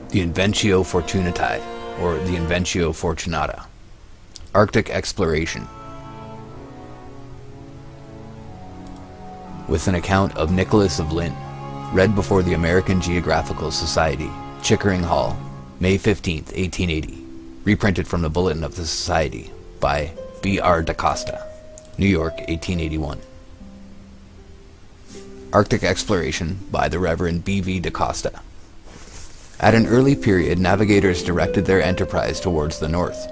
The Inventio Fortunatae, or the Inventio Fortunata. Arctic exploration. With an account of Nicholas of Lynn, read before the American Geographical Society, Chickering Hall, May 15, 1880. Reprinted from the Bulletin of the Society by B.R. da Costa, New York, 1881. Arctic exploration by the Reverend B.V. da Costa. At an early period, navigators directed their enterprise towards the north.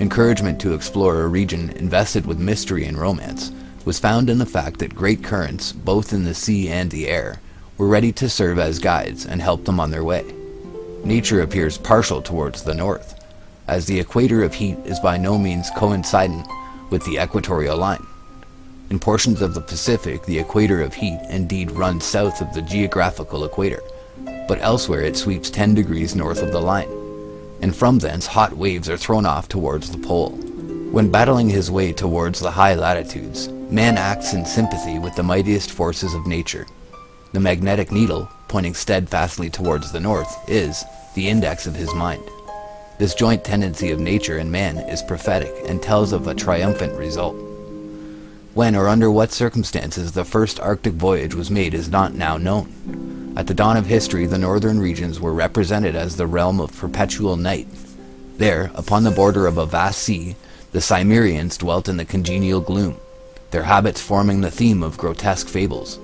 Encouragement to explore a region invested with mystery and romance was found in the fact that great currents, both in the sea and the air, were ready to serve as guides and help them on their way. Nature appears partial towards the north, as the equator of heat is by no means coincident with the equatorial line. In portions of the Pacific, the equator of heat indeed runs south of the geographical equator, but elsewhere it sweeps 10 degrees north of the line, and from thence hot waves are thrown off towards the pole. When battling his way towards the high latitudes, man acts in sympathy with the mightiest forces of nature. The magnetic needle, pointing steadfastly towards the north, is the index of his mind. This joint tendency of nature and man is prophetic and tells of a triumphant result. When or under what circumstances the first Arctic voyage was made is not now known. At the dawn of history, the northern regions were represented as the realm of perpetual night. There, upon the border of a vast sea, the Cimmerians dwelt in the congenial gloom, their habits forming the theme of grotesque fables.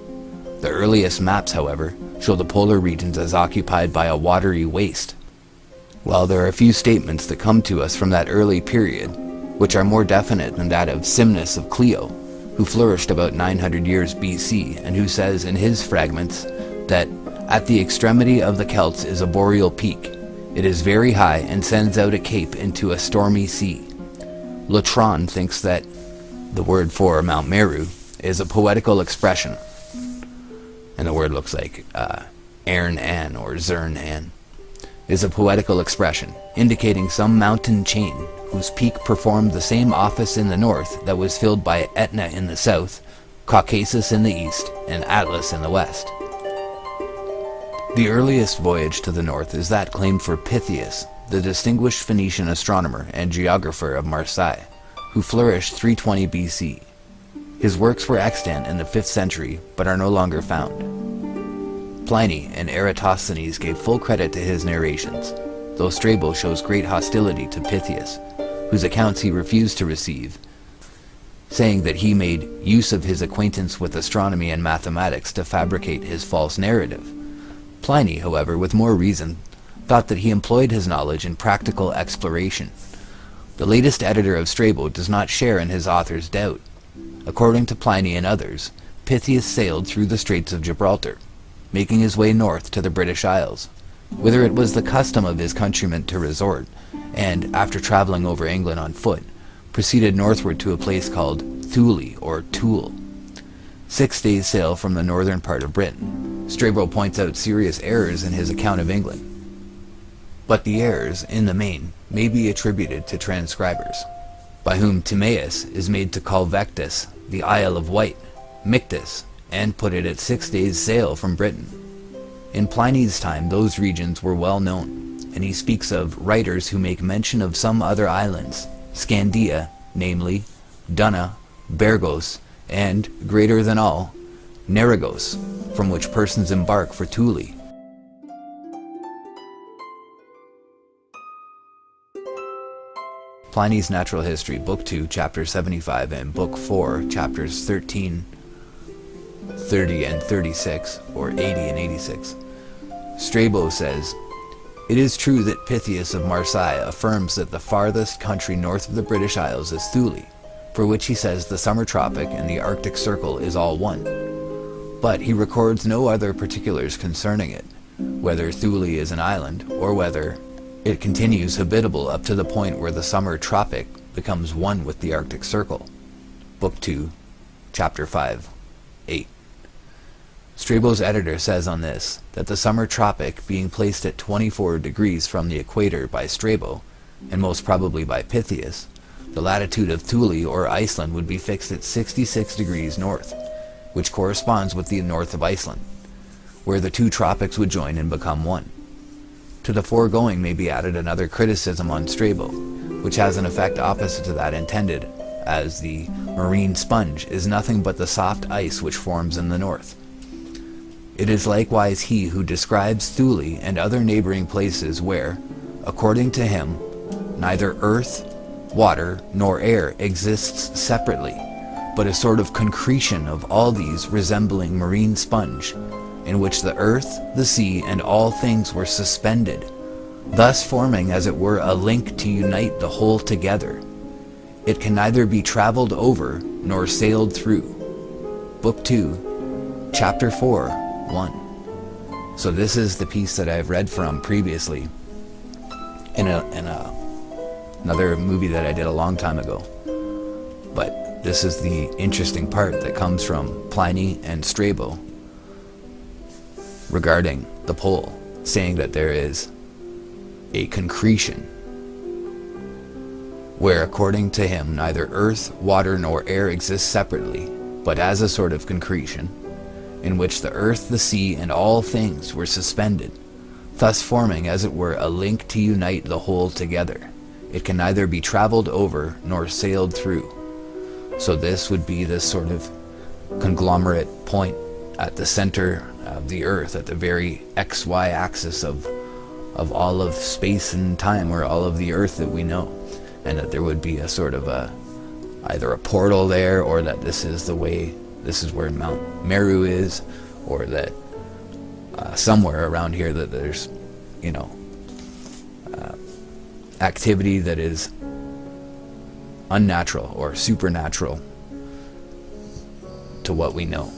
The earliest maps, however, show the polar regions as occupied by a watery waste. While there are a few statements that come to us from that early period, which are more definite than that of Simnus of Clio, who flourished about 900 years BC, and who says in his fragments that at the extremity of the Celts is a boreal peak. It is very high and sends out a cape into a stormy sea. Latron thinks that the word for Mount Meru is a poetical expression, and the word looks like Ern An or Zern An, is a poetical expression indicating some mountain chain whose peak performed the same office in the north that was filled by Etna in the south, Caucasus in the east, and Atlas in the west. The earliest voyage to the north is that claimed for Pytheas, the distinguished Phoenician astronomer and geographer of Marseille, who flourished 320 BC. His works were extant in the 5th century, but are no longer found. Pliny and Eratosthenes gave full credit to his narrations, though Strabo shows great hostility to Pytheas, whose accounts he refused to receive, saying that he made use of his acquaintance with astronomy and mathematics to fabricate his false narrative. Pliny, however, with more reason, thought that he employed his knowledge in practical exploration. The latest editor of Strabo does not share in his author's doubt. According to Pliny and others, Pytheas sailed through the Straits of Gibraltar, making his way north to the British Isles, whither it was the custom of his countrymen to resort, and, after traveling over England on foot, proceeded northward to a place called Thule or Toul. 6 days' sail from the northern part of Britain. Strabo points out serious errors in his account of England, but the errors, in the main, may be attributed to transcribers, by whom Timaeus is made to call Vectis the Isle of Wight, Mictus, and put it at 6 days' sail from Britain. In Pliny's time those regions were well known, and he speaks of writers who make mention of some other islands, Scandia, namely, Dunna, Bergos, and, greater than all, Nerigos, from which persons embark for Thule. Pliny's Natural History, Book 2, Chapter 75, and Book 4, Chapters 13, 30, and 36, or 80 and 86. Strabo says, "It is true that Pytheas of Marseille affirms that the farthest country north of the British Isles is Thule, for which he says the summer tropic and the Arctic Circle is all one. But he records no other particulars concerning it, whether Thule is an island, or whether it continues habitable up to the point where the summer tropic becomes one with the Arctic Circle." Book 2, Chapter 5, 8. Strabo's editor says on this, that the summer tropic being placed at 24 degrees from the equator by Strabo, and most probably by Pytheas, the latitude of Thule or Iceland would be fixed at 66 degrees north, which corresponds with the north of Iceland, where the two tropics would join and become one. To the foregoing may be added another criticism on Strabo, which has an effect opposite to that intended, as the marine sponge is nothing but the soft ice which forms in the north. It is likewise he who describes Thule and other neighboring places where, according to him, neither earth, water, nor air exists separately, but a sort of concretion of all these resembling marine sponge, in which the earth, the sea, and all things were suspended, thus forming as it were a link to unite the whole together. It can neither be travelled over nor sailed through. Book 2, Chapter 4, 1. So this is the piece that I've read from previously in another movie that I did a long time ago. But this is the interesting part that comes from Pliny and Strabo regarding the pole, saying that there is a concretion where, according to him, neither earth, water, nor air exists separately, but as a sort of concretion, in which the earth, the sea, and all things were suspended, thus forming as it were a link to unite the whole together. It can neither be travelled over nor sailed through. So this would be this sort of conglomerate point at the center of the earth, at the very XY axis of all of space and time, or all of the earth that we know, and that there would be a sort of either a portal there, or that this is the way, this is where Mount Meru is, or that somewhere around here that there's, activity that is unnatural or supernatural to what we know.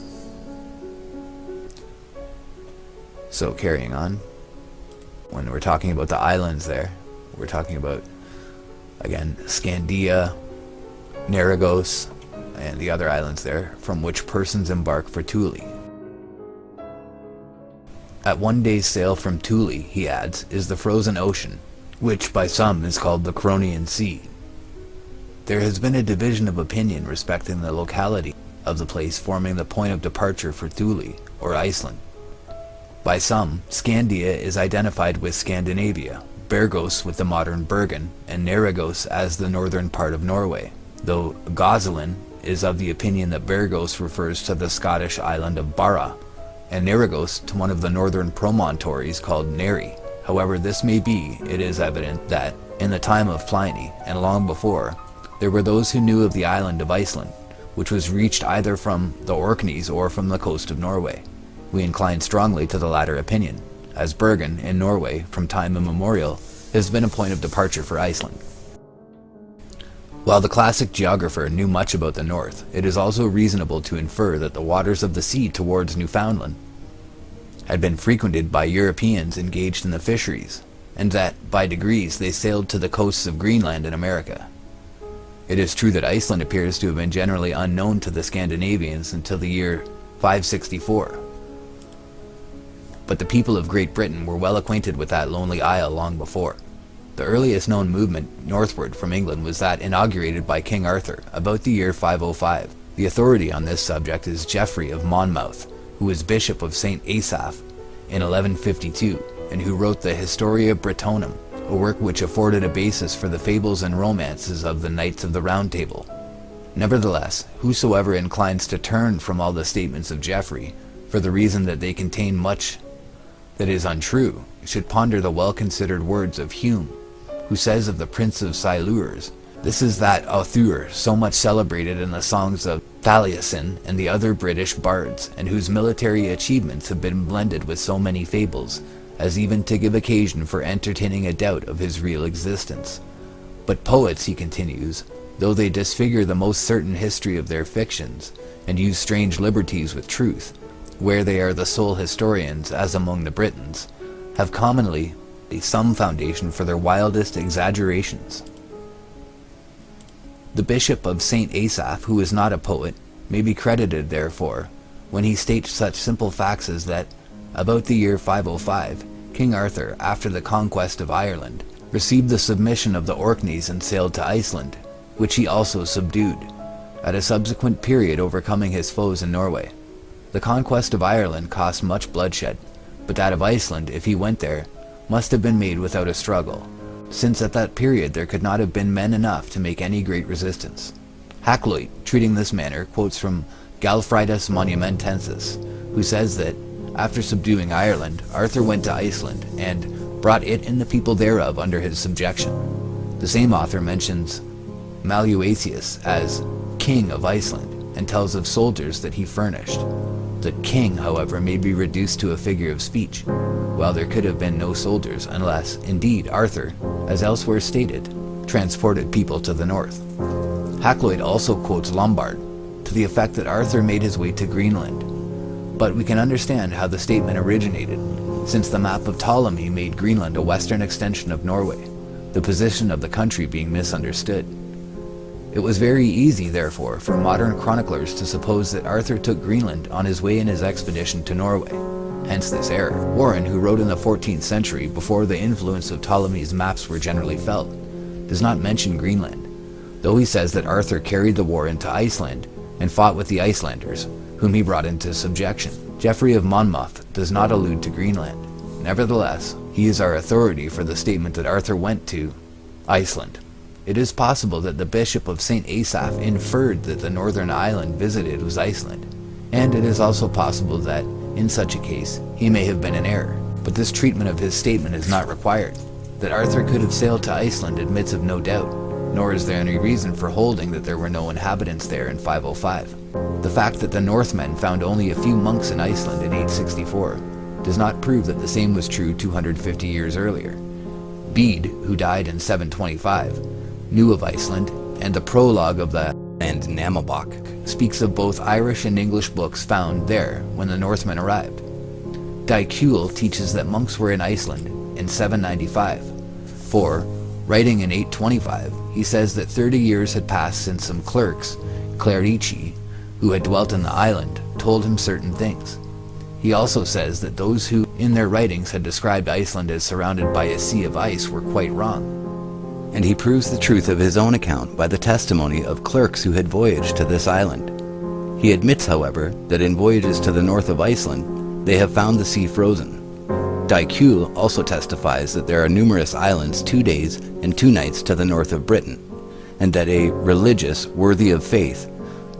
So carrying on, when we're talking about the islands there, we're talking about, again, Scandia, Narragos, and the other islands there, from which persons embark for Thule. At one day's sail from Thule, he adds, is the frozen ocean, which by some is called the Cronian Sea. There has been a division of opinion respecting the locality of the place forming the point of departure for Thule, or Iceland. By some, Scandia is identified with Scandinavia, Bergos with the modern Bergen, and Narragos as the northern part of Norway, though Gosselin is of the opinion that Bergos refers to the Scottish island of Barra, and Narragos to one of the northern promontories called Neri. However this may be, it is evident that, in the time of Pliny, and long before, there were those who knew of the island of Iceland, which was reached either from the Orkneys or from the coast of Norway. We incline strongly to the latter opinion, as Bergen, in Norway, from time immemorial, has been a point of departure for Iceland. While the classic geographer knew much about the north, it is also reasonable to infer that the waters of the sea towards Newfoundland had been frequented by Europeans engaged in the fisheries, and that, by degrees, they sailed to the coasts of Greenland and America. It is true that Iceland appears to have been generally unknown to the Scandinavians until the year 564. But the people of Great Britain were well acquainted with that lonely isle long before. The earliest known movement northward from England was that inaugurated by King Arthur about the year 505. The authority on this subject is Geoffrey of Monmouth, who was Bishop of St. Asaph in 1152, and who wrote the Historia Britonum, a work which afforded a basis for the fables and romances of the Knights of the Round Table. Nevertheless, whosoever inclines to turn from all the statements of Geoffrey, for the reason that they contain much that is untrue, should ponder the well-considered words of Hume, who says of the Prince of Silures, "This is that author so much celebrated in the songs of Taliesin and the other British bards, and whose military achievements have been blended with so many fables, as even to give occasion for entertaining a doubt of his real existence. But poets," he continues, "though they disfigure the most certain history of their fictions, and use strange liberties with truth, where they are the sole historians, as among the Britons, have commonly some foundation for their wildest exaggerations." The Bishop of St. Asaph, who is not a poet, may be credited, therefore, when he states such simple facts as that, about the year 505, King Arthur, after the conquest of Ireland, received the submission of the Orkneys and sailed to Iceland, which he also subdued, at a subsequent period overcoming his foes in Norway. The conquest of Ireland cost much bloodshed, but that of Iceland, if he went there, must have been made without a struggle, since at that period there could not have been men enough to make any great resistance. Hakluyt, treating this matter, quotes from Galfridus Monumentensis, who says that, after subduing Ireland, Arthur went to Iceland, and brought it and the people thereof under his subjection. The same author mentions Maluasius as king of Iceland, and tells of soldiers that he furnished. The king, however, may be reduced to a figure of speech, while there could have been no soldiers unless, indeed, Arthur, as elsewhere stated, transported people to the north. Hakluyt also quotes Lombard, to the effect that Arthur made his way to Greenland. But we can understand how the statement originated, since the map of Ptolemy made Greenland a western extension of Norway, the position of the country being misunderstood. It was very easy, therefore, for modern chroniclers to suppose that Arthur took Greenland on his way in his expedition to Norway, hence this error. Warren, who wrote in the 14th century, before the influence of Ptolemy's maps were generally felt, does not mention Greenland, though he says that Arthur carried the war into Iceland and fought with the Icelanders, whom he brought into subjection. Geoffrey of Monmouth does not allude to Greenland. Nevertheless, he is our authority for the statement that Arthur went to Iceland. It is possible that the Bishop of St. Asaph inferred that the northern island visited was Iceland, and it is also possible that, in such a case, he may have been in error. But this treatment of his statement is not required. That Arthur could have sailed to Iceland admits of no doubt, nor is there any reason for holding that there were no inhabitants there in 505. The fact that the Northmen found only a few monks in Iceland in 864 does not prove that the same was true 250 years earlier. Bede, who died in 725, knew of Iceland, and the prologue of the and Namabok speaks of both Irish and English books found there when the Northmen arrived. Dicule teaches that monks were in Iceland in 795, for, writing in 825, he says that 30 years had passed since some clerks, clerici, who had dwelt in the island, told him certain things. He also says that those who, in their writings, had described Iceland as surrounded by a sea of ice were quite wrong. And he proves the truth of his own account by the testimony of clerks who had voyaged to this island. He admits, however, that in voyages to the north of Iceland, they have found the sea frozen. Dicule also testifies that there are numerous islands 2 days and 2 nights to the north of Britain, and that a religious worthy of faith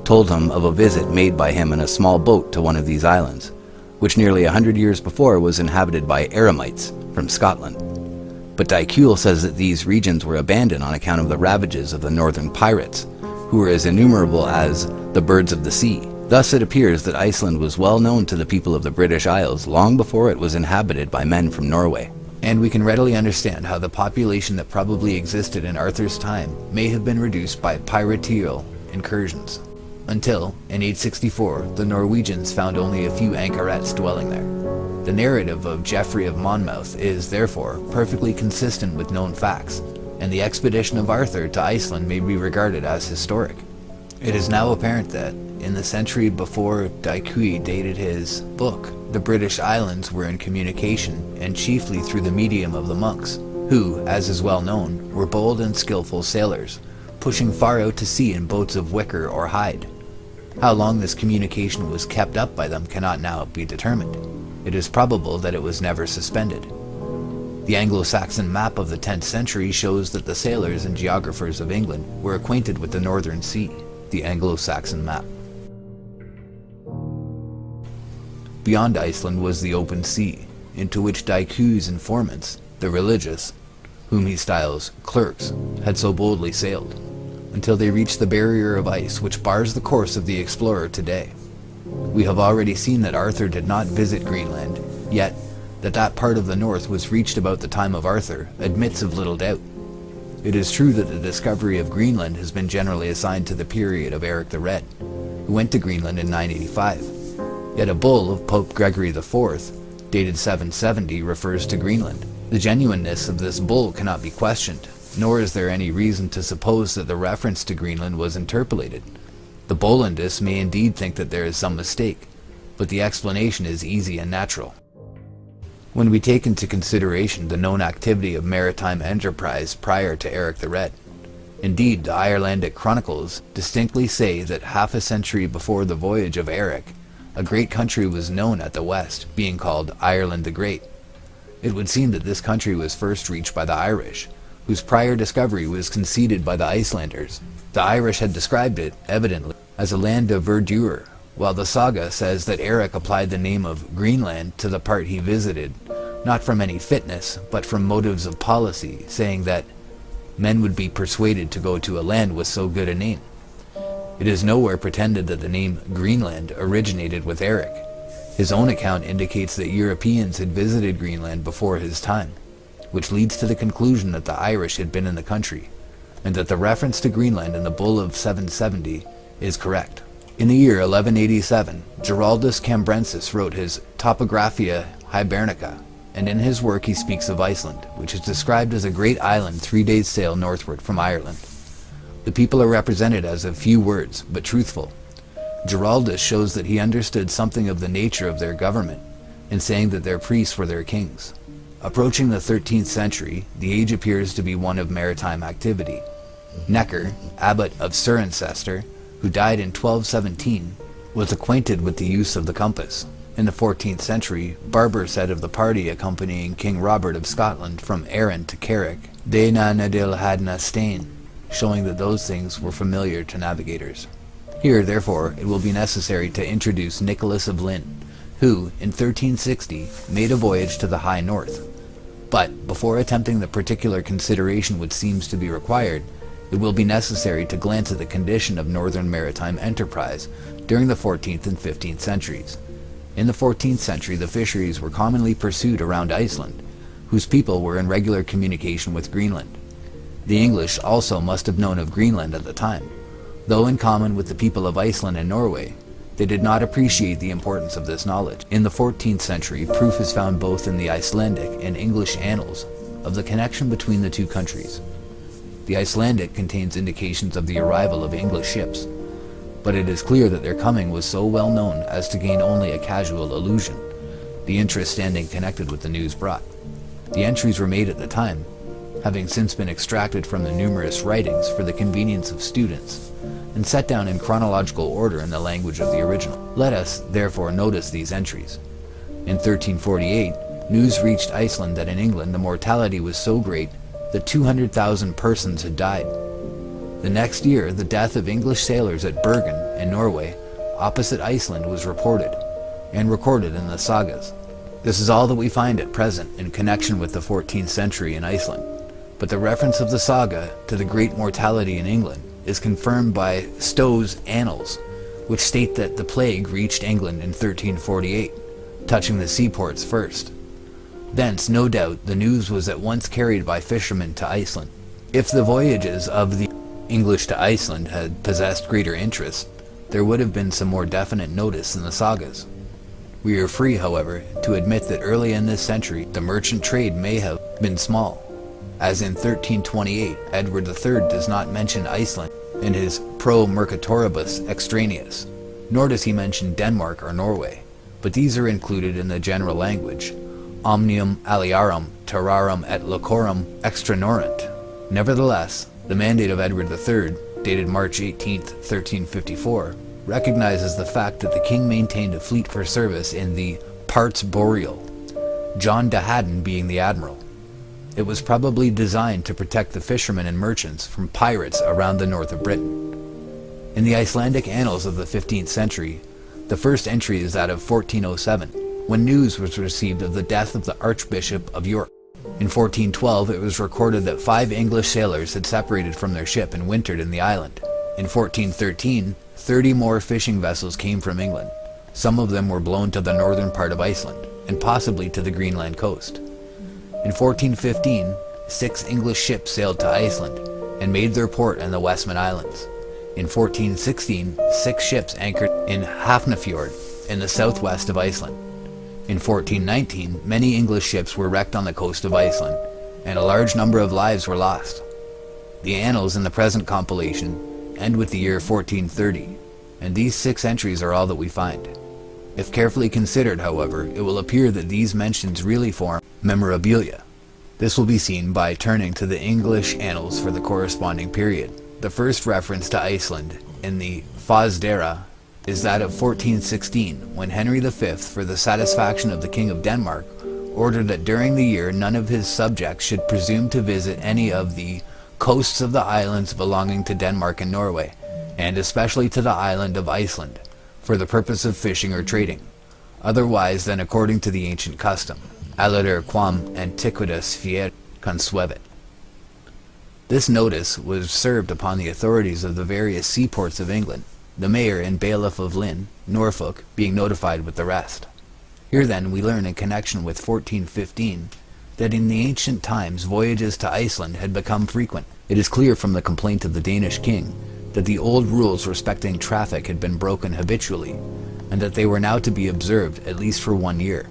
told him of a visit made by him in a small boat to one of these islands, which nearly 100 years before was inhabited by Eremites from Scotland. But Dicule says that these regions were abandoned on account of the ravages of the northern pirates, who were as innumerable as the birds of the sea. Thus it appears that Iceland was well known to the people of the British Isles long before it was inhabited by men from Norway. And we can readily understand how the population that probably existed in Arthur's time may have been reduced by piraterial incursions, until, in 864, the Norwegians found only a few anchorets dwelling there. The narrative of Geoffrey of Monmouth is, therefore, perfectly consistent with known facts, and the expedition of Arthur to Iceland may be regarded as historic. It is now apparent that, in the century before Dicule dated his book, the British Islands were in communication, and chiefly through the medium of the monks, who, as is well known, were bold and skillful sailors, pushing far out to sea in boats of wicker or hide. How long this communication was kept up by them cannot now be determined. It is probable that it was never suspended. The Anglo-Saxon map of the 10th century shows that the sailors and geographers of England were acquainted with the Northern Sea, the Anglo-Saxon map. Beyond Iceland was the open sea, into which Dicule's informants, the religious, whom he styles clerks, had so boldly sailed, until they reached the barrier of ice which bars the course of the explorer today. We have already seen that Arthur did not visit Greenland, yet that that part of the north was reached about the time of Arthur admits of little doubt. It is true that the discovery of Greenland has been generally assigned to the period of Eric the Red, who went to Greenland in 985. Yet a bull of Pope Gregory IV, dated 770, refers to Greenland. The genuineness of this bull cannot be questioned, nor is there any reason to suppose that the reference to Greenland was interpolated. The Bollandists may indeed think that there is some mistake, but the explanation is easy and natural. When we take into consideration the known activity of maritime enterprise prior to Eric the Red, indeed the Irelandic chronicles distinctly say that half a century before the voyage of Eric, a great country was known at the west, being called Ireland the Great. It would seem that this country was first reached by the Irish, whose prior discovery was conceded by the Icelanders. The Irish had described it, evidently, as a land of verdure, while the saga says that Eric applied the name of Greenland to the part he visited, not from any fitness, but from motives of policy, saying that men would be persuaded to go to a land with so good a name. It is nowhere pretended that the name Greenland originated with Eric. His own account indicates that Europeans had visited Greenland before his time, which leads to the conclusion that the Irish had been in the country, and that the reference to Greenland in the Bull of 770 is correct. In the year 1187, Giraldus Cambrensis wrote his Topographia Hibernica, and in his work he speaks of Iceland, which is described as a great island 3 days' sail northward from Ireland. The people are represented as of few words, but truthful. Giraldus shows that he understood something of the nature of their government, in saying that their priests were their kings. Approaching the 13th century, the age appears to be one of maritime activity. Necker, abbot of Cirencester, who died in 1217, was acquainted with the use of the compass. In the 14th century, Barber said of the party accompanying King Robert of Scotland from Arran to Carrick, "De na nadil had na stain," showing that those things were familiar to navigators. Here, therefore, it will be necessary to introduce Nicholas of Lynn, who, in 1360, made a voyage to the high north. But, before attempting the particular consideration which seems to be required, it will be necessary to glance at the condition of northern maritime enterprise during the 14th and 15th centuries. In the 14th century, the fisheries were commonly pursued around Iceland, whose people were in regular communication with Greenland. The English also must have known of Greenland at the time, though in common with the people of Iceland and Norway, they did not appreciate the importance of this knowledge. In the 14th century, proof is found both in the Icelandic and English annals of the connection between the two countries. The Icelandic contains indications of the arrival of English ships, but it is clear that their coming was so well known as to gain only a casual allusion, the interest standing connected with the news brought. The entries were made at the time, having since been extracted from the numerous writings for the convenience of students, and set down in chronological order in the language of the original. Let us, therefore, notice these entries. In 1348, news reached Iceland that in England the mortality was so great that 200,000 persons had died. The next year, the death of English sailors at Bergen, in Norway, opposite Iceland, was reported, and recorded in the sagas. This is all that we find at present in connection with the 14th century in Iceland, but the reference of the saga to the great mortality in England is confirmed by Stowe's Annals, which state that the plague reached England in 1348, touching the seaports first. Thence, no doubt, the news was at once carried by fishermen to Iceland. If the voyages of the English to Iceland had possessed greater interest, there would have been some more definite notice in the sagas. We are free, however, to admit that early in this century the merchant trade may have been small, as in 1328 Edward III does not mention Iceland in his Pro Mercatoribus Extraneus, nor does he mention Denmark or Norway, but these are included in the general language, omnium aliarum terrarum et locorum extranorant. Nevertheless, the mandate of Edward III, dated March 18, 1354, recognizes the fact that the king maintained a fleet for service in the Parts Boreal, John de Haddon being the admiral. It was probably designed to protect the fishermen and merchants from pirates around the north of Britain. In the Icelandic annals of the 15th century, the first entry is that of 1407, when news was received of the death of the Archbishop of York. In 1412, it was recorded that 5 English sailors had separated from their ship and wintered in the island. In 1413, 30 more fishing vessels came from England. Some of them were blown to the northern part of Iceland, and possibly to the Greenland coast. In 1415, 6 English ships sailed to Iceland, and made their port in the Westman Islands. In 1416, 6 ships anchored in Hafnarfjord, in the southwest of Iceland. In 1419, many English ships were wrecked on the coast of Iceland, and a large number of lives were lost. The annals in the present compilation end with the year 1430, and these 6 entries are all that we find. If carefully considered, however, it will appear that these mentions really form memorabilia. This will be seen by turning to the English annals for the corresponding period. The first reference to Iceland in the Fosdera is that of 1416, when Henry V, for the satisfaction of the King of Denmark, ordered that during the year none of his subjects should presume to visit any of the coasts of the islands belonging to Denmark and Norway, and especially to the island of Iceland, for the purpose of fishing or trading, otherwise than according to the ancient custom, aliter quam antiquitas fiet consuevit. This notice was served upon the authorities of the various seaports of England, the mayor and bailiff of Lynn, Norfolk, being notified with the rest. Here then we learn in connection with 1415 that in the ancient times voyages to Iceland had become frequent. It is clear from the complaint of the Danish king that the old rules respecting traffic had been broken habitually, and that they were now to be observed at least for 1 year.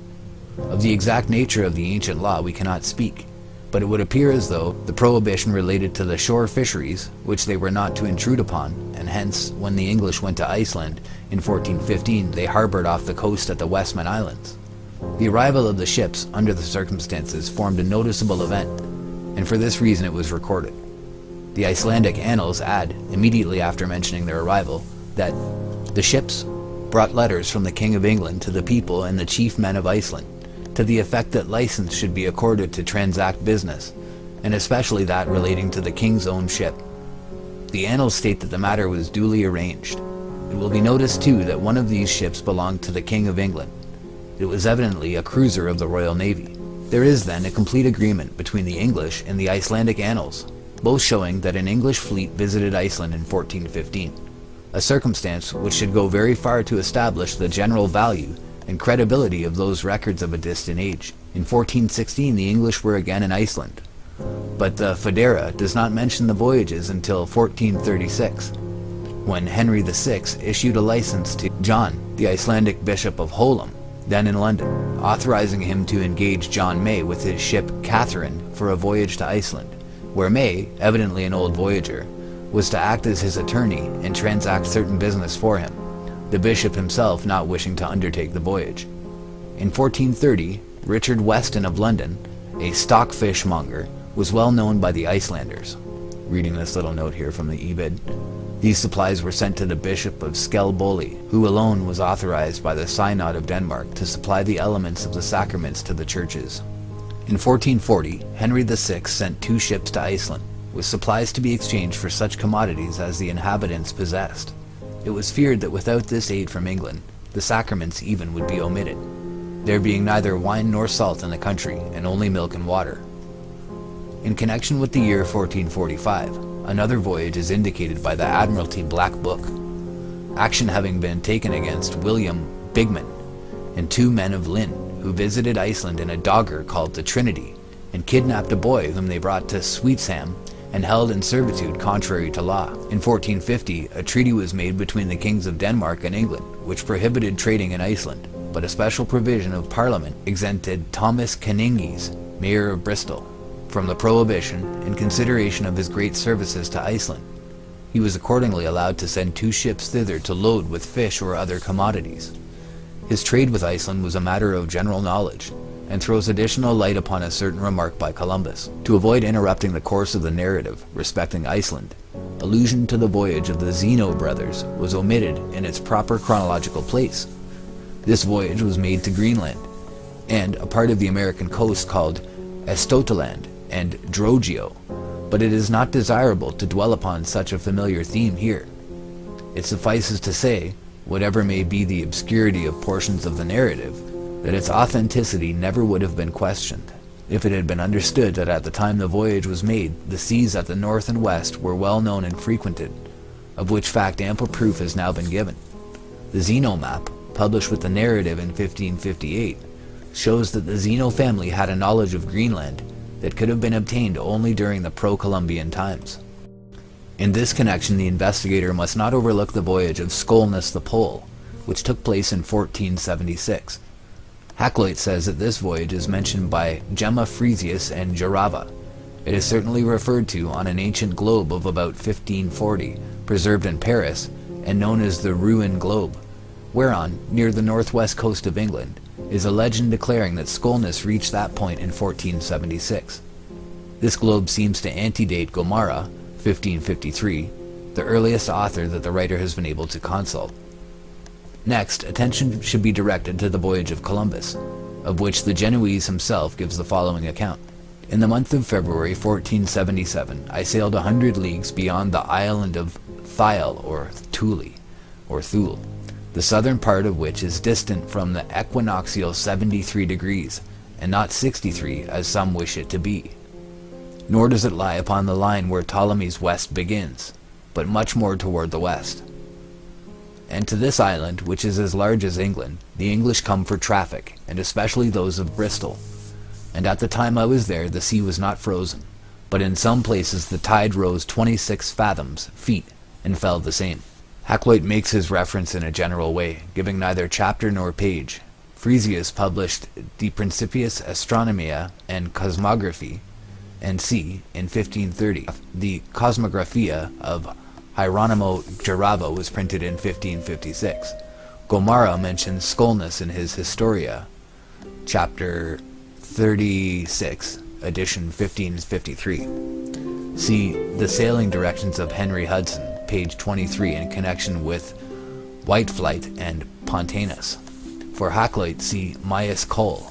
Of the exact nature of the ancient law we cannot speak, but it would appear as though the prohibition related to the shore fisheries, which they were not to intrude upon, and hence, when the English went to Iceland in 1415, they harbored off the coast at the Westman Islands. The arrival of the ships, under the circumstances, formed a noticeable event, and for this reason it was recorded. The Icelandic annals add, immediately after mentioning their arrival, that the ships brought letters from the King of England to the people and the chief men of Iceland, to the effect that license should be accorded to transact business, and especially that relating to the king's own ship. The annals state that the matter was duly arranged. It will be noticed too that one of these ships belonged to the King of England. It was evidently a cruiser of the Royal Navy. There is then a complete agreement between the English and the Icelandic annals, both showing that an English fleet visited Iceland in 1415, a circumstance which should go very far to establish the general value and credibility of those records of a distant age. In 1416 the English were again in Iceland, but the Foedera does not mention the voyages until 1436, when Henry VI issued a license to John, the Icelandic Bishop of Holum, then in London, authorizing him to engage John May with his ship Catherine for a voyage to Iceland, where May, evidently an old voyager, was to act as his attorney and transact certain business for him, the bishop himself not wishing to undertake the voyage. In 1430, Richard Weston of London, a stockfishmonger, was well known by the Icelanders. Reading this little note here from the Ebed, these supplies were sent to the Bishop of Skelboli, who alone was authorized by the Synod of Denmark to supply the elements of the sacraments to the churches. In 1440, Henry VI sent 2 ships to Iceland, with supplies to be exchanged for such commodities as the inhabitants possessed. It was feared that without this aid from England, the sacraments even would be omitted, there being neither wine nor salt in the country, and only milk and water. In connection with the year 1445, another voyage is indicated by the Admiralty Black Book, action having been taken against William Bigman and 2 men of Lynn, who visited Iceland in a dogger called the Trinity, and kidnapped a boy whom they brought to Sweetsham and held in servitude contrary to law. In 1450, a treaty was made between the kings of Denmark and England, which prohibited trading in Iceland, but a special provision of Parliament exempted Thomas Caningis, mayor of Bristol, from the prohibition in consideration of his great services to Iceland. He was accordingly allowed to send 2 ships thither to load with fish or other commodities. His trade with Iceland was a matter of general knowledge, and throws additional light upon a certain remark by Columbus. To avoid interrupting the course of the narrative respecting Iceland, allusion to the voyage of the Zeno brothers was omitted in its proper chronological place. This voyage was made to Greenland, and a part of the American coast called Estotaland and Drogeo, but it is not desirable to dwell upon such a familiar theme here. It suffices to say, whatever may be the obscurity of portions of the narrative, that its authenticity never would have been questioned, if it had been understood that at the time the voyage was made, the seas at the north and west were well known and frequented, of which fact ample proof has now been given. The Zeno map, published with the narrative in 1558, shows that the Zeno family had a knowledge of Greenland that could have been obtained only during the pro-Columbian times. In this connection, the investigator must not overlook the voyage of Skolnes the Pole, which took place in 1476. Hakluyt says that this voyage is mentioned by Gemma Frisius and Jarava. It is certainly referred to on an ancient globe of about 1540, preserved in Paris, and known as the Rouen Globe, whereon, near the northwest coast of England, is a legend declaring that Skolnes reached that point in 1476. This globe seems to antedate Gomara, 1553, the earliest author that the writer has been able to consult. Next, attention should be directed to the voyage of Columbus, of which the Genoese himself gives the following account. In the month of February 1477, I sailed 100 leagues beyond the island of Thule or Thule, the southern part of which is distant from the equinoctial 73 degrees, and not 63 as some wish it to be. Nor does it lie upon the line where Ptolemy's west begins, but much more toward the west. And to this island, which is as large as England, the English come for traffic, and especially those of Bristol. And at the time I was there, the sea was not frozen, but in some places the tide rose 26 fathoms, feet, and fell the same. Hakluyt makes his reference in a general way, giving neither chapter nor page. Frisius published De Principiis Astronomiae and Cosmographie, and c. in 1530. The Cosmographia of Hieronymo Jarabo was printed in 1556. Gomara mentions Skolnus in his Historia, chapter 36, edition 1553. See the sailing directions of Henry Hudson, page 23, in connection with Whiteflight and Pontanus. For Hakluyt, see Maius Cole.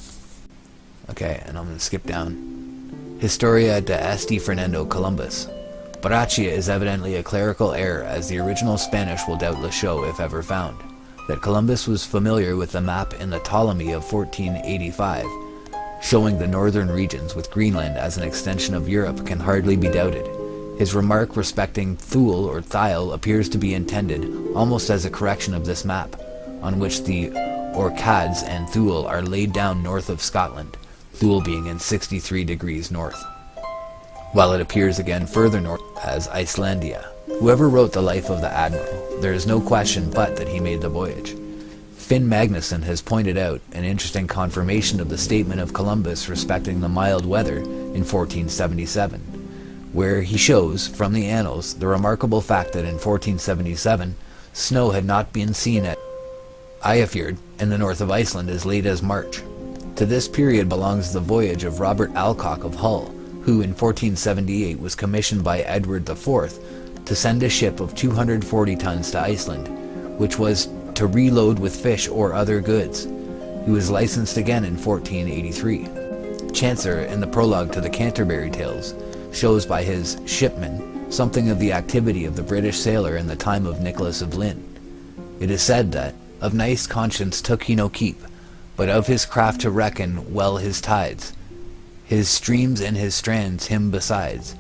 Okay, and I'm going to skip down. Historia de Esti Fernando Columbus. Barachia is evidently a clerical error, as the original Spanish will doubtless show, if ever found, that Columbus was familiar with the map in the Ptolemy of 1485, showing the northern regions with Greenland as an extension of Europe can hardly be doubted. His remark respecting Thule or Thyle appears to be intended almost as a correction of this map, on which the Orcads and Thule are laid down north of Scotland, Thule being in 63 degrees north, while it appears again further north as Icelandia. Whoever wrote the life of the admiral, there is no question but that he made the voyage. Finn Magnusson has pointed out an interesting confirmation of the statement of Columbus respecting the mild weather in 1477, where he shows, from the annals, the remarkable fact that in 1477 snow had not been seen at Eyjafjord in the north of Iceland as late as March. To this period belongs the voyage of Robert Alcock of Hull, who in 1478 was commissioned by Edward IV to send a ship of 240 tons to Iceland, which was to reload with fish or other goods. He was licensed again in 1483. Chaucer, in the prologue to the Canterbury Tales, shows by his shipmen something of the activity of the British sailor in the time of Nicholas of Lynn. It is said that, of nice conscience took he no keep, but of his craft to reckon well his tides, his streams and his strands him besides,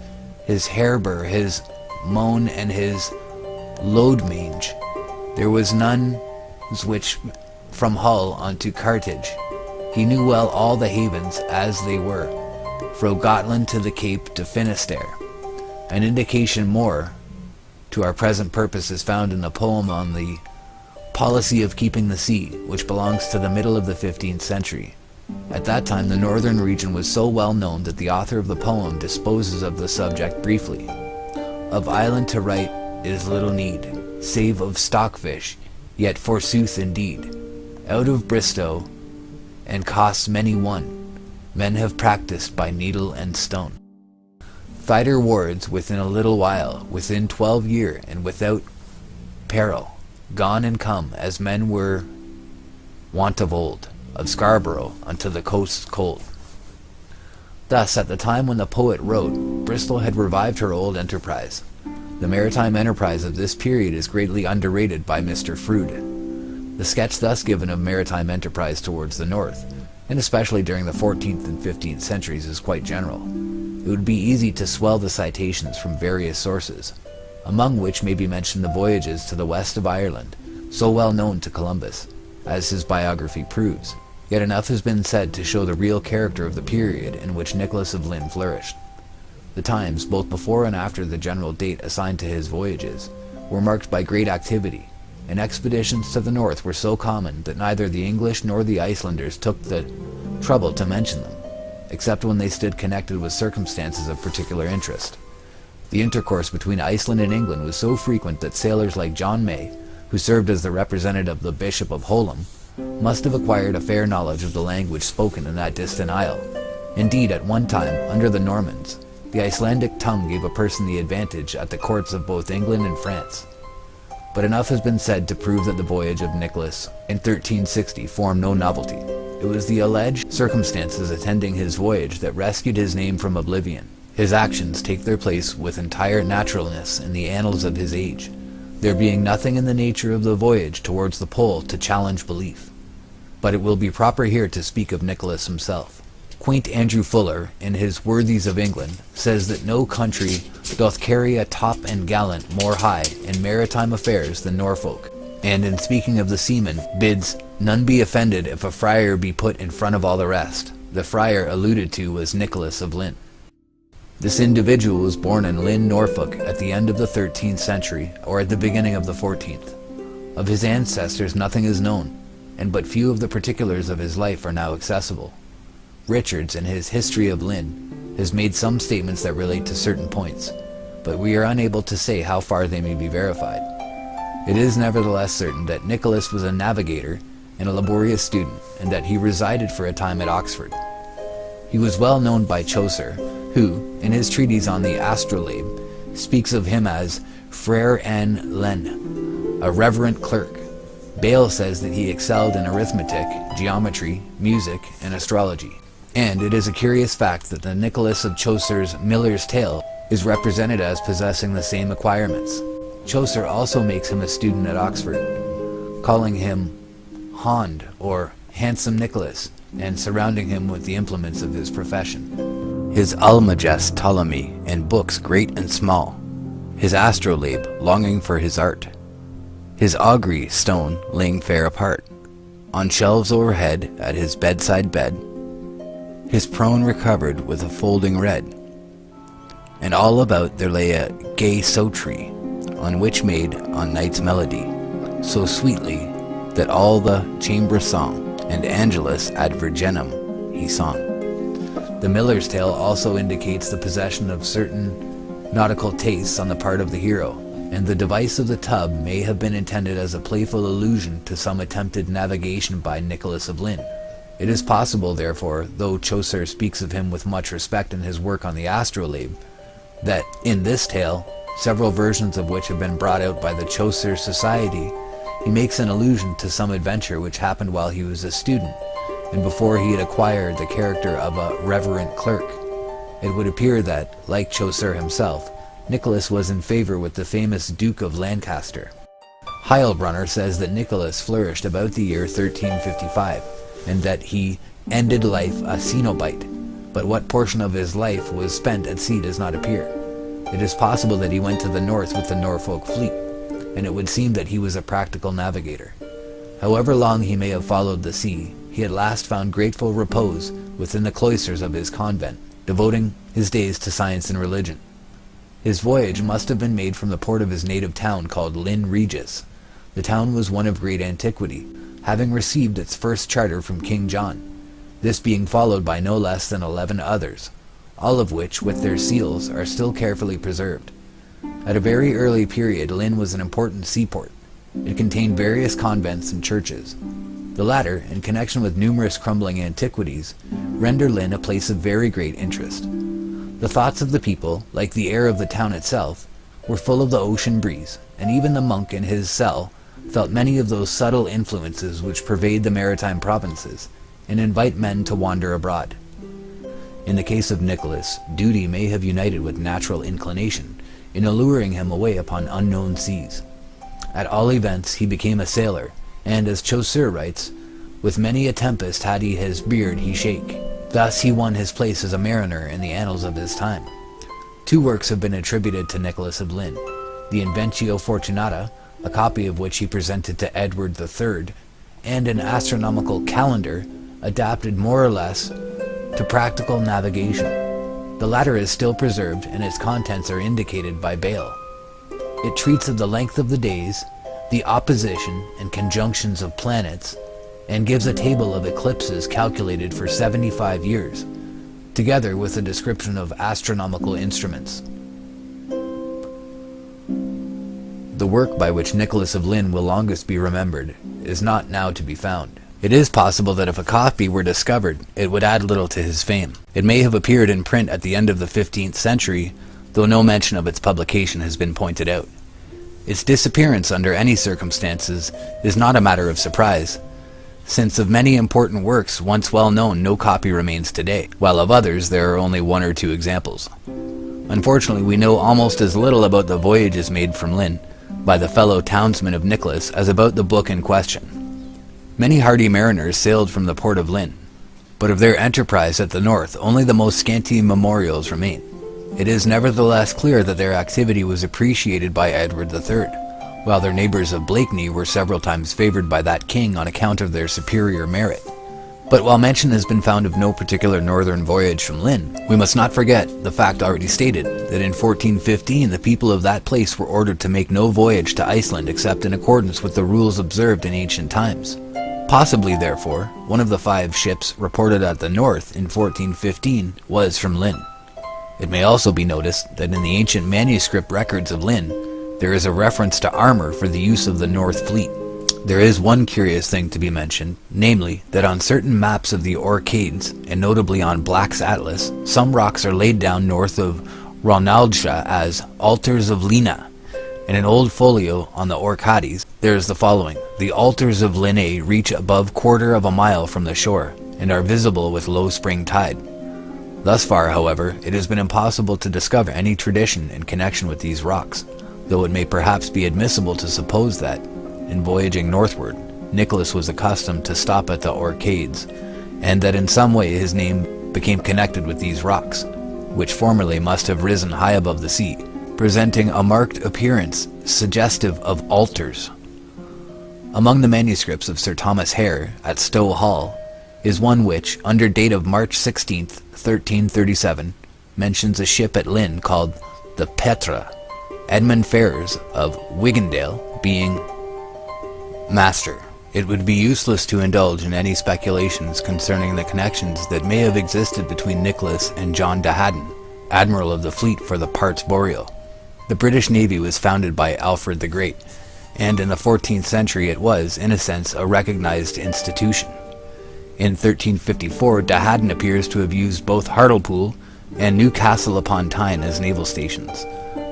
his harbor, his moan, and his load-mange. There was none which from Hull unto Carthage. He knew well all the havens as they were, fro Gotland to the Cape to Finisterre. An indication more to our present purpose is found in the poem on the policy of keeping the sea, which belongs to the middle of the 15th century. At that time the northern region was so well known that the author of the poem disposes of the subject briefly. Of island to write is little need, save of stockfish, yet forsooth indeed, out of Bristow, and costs many one, men have practiced by needle and stone. Thiter wards within a little while, within 12 year, and without peril, gone and come, as men were wont of old, of Scarborough unto the coasts cold. Thus, at the time when the poet wrote, Bristol had revived her old enterprise. The maritime enterprise of this period is greatly underrated by Mr. Froude. The sketch thus given of maritime enterprise towards the north, and especially during the 14th and 15th centuries, is quite general. It would be easy to swell the citations from various sources, among which may be mentioned the voyages to the west of Ireland, so well known to Columbus, as his biography proves. Yet enough has been said to show the real character of the period in which Nicholas of Lynn flourished. The times, both before and after the general date assigned to his voyages, were marked by great activity, and expeditions to the north were so common that neither the English nor the Icelanders took the trouble to mention them, except when they stood connected with circumstances of particular interest. The intercourse between Iceland and England was so frequent that sailors like John May, who served as the representative of the Bishop of Holum, must have acquired a fair knowledge of the language spoken in that distant isle. Indeed, at one time, under the Normans, the Icelandic tongue gave a person the advantage at the courts of both England and France. But enough has been said to prove that the voyage of Nicholas in 1360 formed no novelty. It was the alleged circumstances attending his voyage that rescued his name from oblivion. His actions take their place with entire naturalness in the annals of his age, there being nothing in the nature of the voyage towards the pole to challenge belief. But it will be proper here to speak of Nicholas himself. Quaint Andrew Fuller, in his Worthies of England, says that no country doth carry a top and gallant more high in maritime affairs than Norfolk, and in speaking of the seamen, bids none be offended if a friar be put in front of all the rest. The friar alluded to was Nicholas of Lynn. This individual was born in Lynn, Norfolk, at the end of the 13th century, or at the beginning of the 14th. Of his ancestors nothing is known, and but few of the particulars of his life are now accessible. Richards, in his History of Lynn, has made some statements that relate to certain points, but we are unable to say how far they may be verified. It is nevertheless certain that Nicholas was a navigator and a laborious student, and that he resided for a time at Oxford. He was well known by Chaucer, who, in his treatise on the Astrolabe, speaks of him as Frere en Len, a reverent clerk. Bale says that he excelled in arithmetic, geometry, music, and astrology. And it is a curious fact that the Nicholas of Chaucer's Miller's Tale is represented as possessing the same acquirements. Chaucer also makes him a student at Oxford, calling him Hond, or handsome Nicholas, and surrounding him with the implements of his profession. His Almagest Ptolemy, and books great and small, his Astrolabe longing for his art, his augury stone laying fair apart, on shelves overhead at his bedside bed, his prone recovered with a folding red, and all about there lay a gay so-tree, on which made on night's melody, so sweetly that all the chamber song, and Angelus ad Virgenem he sung. The Miller's Tale also indicates the possession of certain nautical tastes on the part of the hero, and the device of the tub may have been intended as a playful allusion to some attempted navigation by Nicholas of Lynn. It is possible, therefore, though Chaucer speaks of him with much respect in his work on the Astrolabe, that in this tale, several versions of which have been brought out by the Chaucer Society, he makes an allusion to some adventure which happened while he was a student, and before he had acquired the character of a reverent clerk. It would appear that, like Chaucer himself, Nicholas was in favor with the famous Duke of Lancaster. Heilbronner says that Nicholas flourished about the year 1355, and that he ended life a cenobite, but what portion of his life was spent at sea does not appear. It is possible that he went to the north with the Norfolk fleet, and it would seem that he was a practical navigator. However long he may have followed the sea, he at last found grateful repose within the cloisters of his convent, devoting his days to science and religion. His voyage must have been made from the port of his native town called Lynn Regis. The town was one of great antiquity, having received its first charter from King John, this being followed by no less than 11 others, all of which, with their seals, are still carefully preserved. At a very early period, Lynn was an important seaport. It contained various convents and churches. The latter, in connection with numerous crumbling antiquities, render Lynn a place of very great interest. The thoughts of the people, like the air of the town itself, were full of the ocean breeze, and even the monk in his cell felt many of those subtle influences which pervade the maritime provinces, and invite men to wander abroad. In the case of Nicholas, duty may have united with natural inclination in alluring him away upon unknown seas. At all events, he became a sailor, and, as Chaucer writes, with many a tempest had he his beard he shake. Thus he won his place as a mariner in the annals of his time. Two works have been attributed to Nicholas of Lynn: the Inventio Fortunatae, a copy of which he presented to Edward III, and an astronomical calendar adapted more or less to practical navigation. The latter is still preserved, and its contents are indicated by Bale. It treats of the length of the days, the opposition and conjunctions of planets, and gives a table of eclipses calculated for 75 years, together with a description of astronomical instruments. The work by which Nicholas of Lynn will longest be remembered is not now to be found. It is possible that if a copy were discovered, it would add little to his fame. It may have appeared in print at the end of the 15th century, though no mention of its publication has been pointed out. Its disappearance under any circumstances is not a matter of surprise. since of many important works once well known no copy remains today, while of others there are only one or two examples. Unfortunately, we know almost as little about the voyages made from Lynn by the fellow townsmen of Nicholas as about the book in question. Many hardy mariners sailed from the port of Lynn, but of their enterprise at the north only the most scanty memorials remain. It is nevertheless clear that their activity was appreciated by Edward III, while their neighbours of Blakeney were several times favoured by that king on account of their superior merit. But while mention has been found of no particular northern voyage from Lynn, we must not forget the fact already stated, that in 1415 the people of that place were ordered to make no voyage to Iceland except in accordance with the rules observed in ancient times. Possibly, therefore, one of the 5 ships reported at the north in 1415 was from Lynn. It may also be noticed that in the ancient manuscript records of Lynn, there is a reference to armor for the use of the North Fleet. There is one curious thing to be mentioned, namely that on certain maps of the Orcades, and notably on Black's Atlas, some rocks are laid down north of Ronaldja as altars of Lina. In an old folio on the Orcades, there is the following: the altars of Linnae reach above 1/4 of a mile from the shore, and are visible with low spring tide. Thus far, however, it has been impossible to discover any tradition in connection with these rocks, though it may perhaps be admissible to suppose that, in voyaging northward, Nicholas was accustomed to stop at the Orcades, and that in some way his name became connected with these rocks, which formerly must have risen high above the sea, presenting a marked appearance suggestive of altars. Among the manuscripts of Sir Thomas Hare at Stowe Hall is one which, under date of March 16th, 1337, mentions a ship at Lynn called the Petra, Edmund Ferrers of Wiggindale being master. It would be useless to indulge in any speculations concerning the connections that may have existed between Nicholas and John de Haddon, admiral of the fleet for the Parts Boreal. The British Navy was founded by Alfred the Great, and in the 14th century it was, in a sense, a recognized institution. In 1354, de Haddon appears to have used both Hartlepool and Newcastle upon Tyne as naval stations,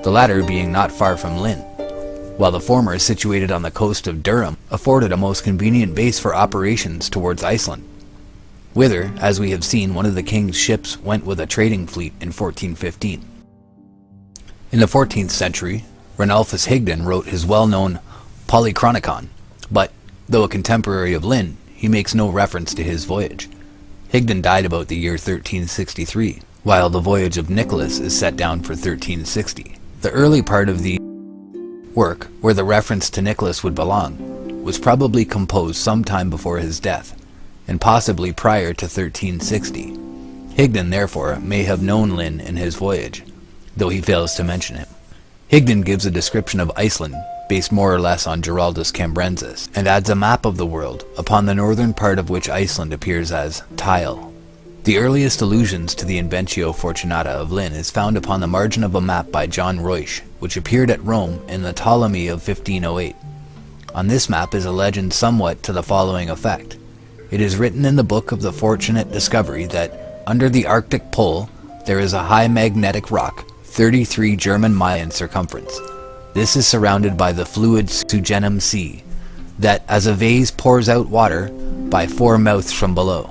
the latter being not far from Lynn, while the former, situated on the coast of Durham, afforded a most convenient base for operations towards Iceland, whither, as we have seen, one of the king's ships went with a trading fleet in 1415. In the 14th century, Ranulphus Higden wrote his well-known Polychronicon, but, though a contemporary of Lynn, he makes no reference to his voyage. Higden died about the year 1363, while the voyage of Nicholas is set down for 1360. The early part of the work, where the reference to Nicholas would belong, was probably composed some time before his death, and possibly prior to 1360. Higden, therefore, may have known Lynn in his voyage, though he fails to mention him. Higden gives a description of Iceland, based more or less on Giraldus Cambrensis, and adds a map of the world, upon the northern part of which Iceland appears as tile. The earliest allusions to the Inventio Fortunatae of Lynn is found upon the margin of a map by John Ruysch, which appeared at Rome in the Ptolemy of 1508. On this map is a legend somewhat to the following effect. It is written in the Book of the Fortunate Discovery that, under the Arctic Pole, there is a high magnetic rock, 33 German mile in circumference. This is surrounded by the fluid Sugenum Sea, that as a vase pours out water by 4 mouths from below.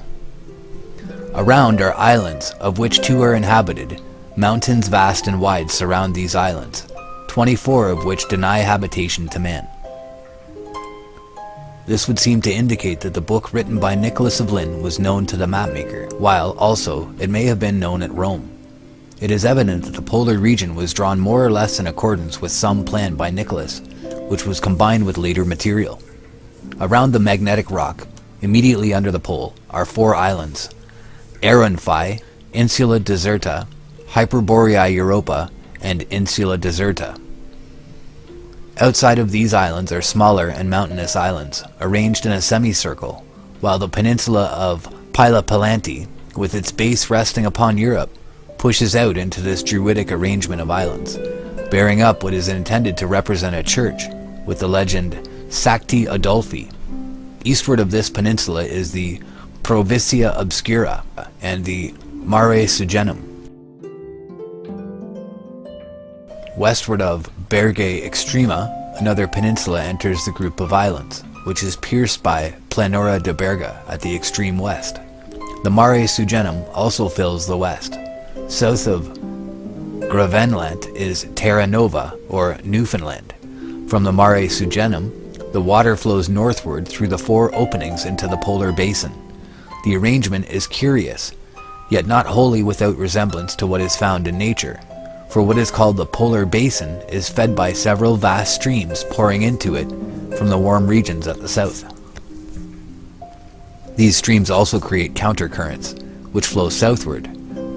Around are islands, of which 2 are inhabited. Mountains vast and wide surround these islands, 24 of which deny habitation to man. This would seem to indicate that the book written by Nicholas of Lynn was known to the mapmaker, while, also, it may have been known at Rome. It is evident that the polar region was drawn more or less in accordance with some plan by Nicholas, which was combined with later material. Around the magnetic rock, immediately under the pole, are 4 islands: Aeronfi, Insula Deserta, Hyperboreae Europa, and Insula Deserta. Outside of these islands are smaller and mountainous islands, arranged in a semicircle, while the peninsula of Pylopalanti, with its base resting upon Europe, pushes out into this druidic arrangement of islands, bearing up what is intended to represent a church, with the legend Sancti Adolphi. Eastward of this peninsula is the Provincia Obscura and the Mare Sugenum. Westward of Berge Extrema, another peninsula enters the group of islands, which is pierced by Planura de Berga at the extreme west. The Mare Sugenum also fills the west. South of Gravenland is Terra Nova, or Newfoundland. From the Mare Sugenum, the water flows northward through the 4 openings into the polar basin. The arrangement is curious, yet not wholly without resemblance to what is found in nature, for what is called the polar basin is fed by several vast streams pouring into it from the warm regions at the south. These streams also create countercurrents, which flow southward,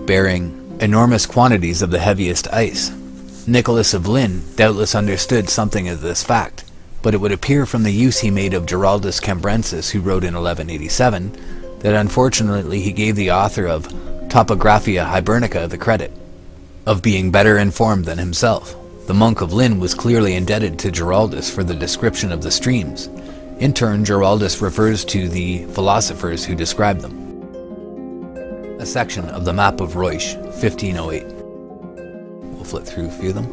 bearing enormous quantities of the heaviest ice. Nicholas of Lynn doubtless understood something of this fact, but it would appear from the use he made of Giraldus Cambrensis, who wrote in 1187, that unfortunately he gave the author of Topographia Hibernica the credit of being better informed than himself. The monk of Lynn was clearly indebted to Giraldus for the description of the streams. In turn, Giraldus refers to the philosophers who described them. A section of the map of Reusch, 1508. We'll flip through a few of them,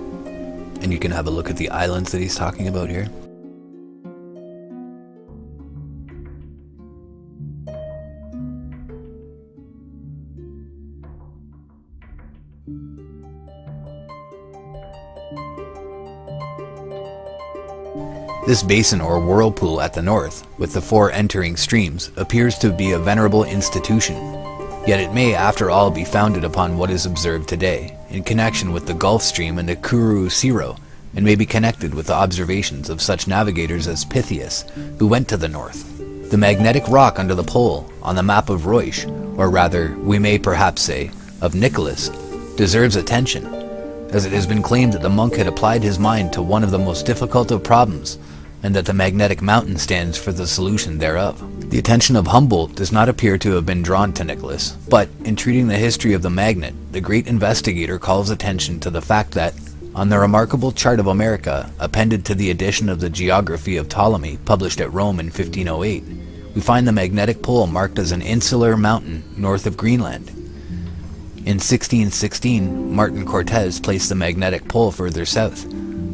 and you can have a look at the islands that he's talking about here. This basin or whirlpool at the north, with the 4 entering streams, appears to be a venerable institution. Yet it may, after all, be founded upon what is observed today, in connection with the Gulf Stream and the Kuru Siro, and may be connected with the observations of such navigators as Pytheas, who went to the north. The magnetic rock under the pole, on the map of Reusch, or rather, we may perhaps say, of Nicholas, deserves attention, as it has been claimed that the monk had applied his mind to one of the most difficult of problems, and that the magnetic mountain stands for the solution thereof. The attention of Humboldt does not appear to have been drawn to Nicholas, but in treating the history of the magnet, the great investigator calls attention to the fact that, on the remarkable chart of America, appended to the edition of the Geography of Ptolemy, published at Rome in 1508, we find the magnetic pole marked as an insular mountain north of Greenland. In 1616, Martin Cortez placed the magnetic pole further south,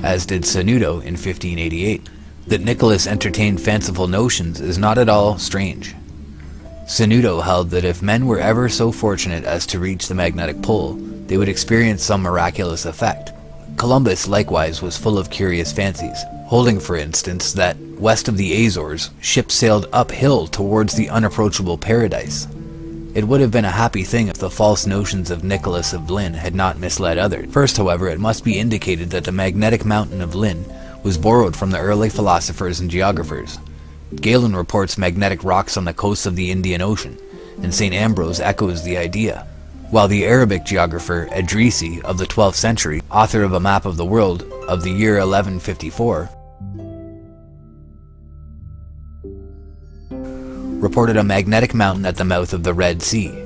as did Sanudo in 1588. That Nicholas entertained fanciful notions is not at all strange. Sanudo held that if men were ever so fortunate as to reach the magnetic pole, they would experience some miraculous effect. Columbus likewise was full of curious fancies, holding for instance that, west of the Azores, ships sailed uphill towards the unapproachable paradise. It would have been a happy thing if the false notions of Nicholas of Lynn had not misled others. First, however, it must be indicated that the magnetic mountain of Lynn was borrowed from the early philosophers and geographers. Galen reports magnetic rocks on the coasts of the Indian Ocean, and St. Ambrose echoes the idea, while the Arabic geographer Edrisi of the 12th century, author of a map of the world of the year 1154, reported a magnetic mountain at the mouth of the Red Sea.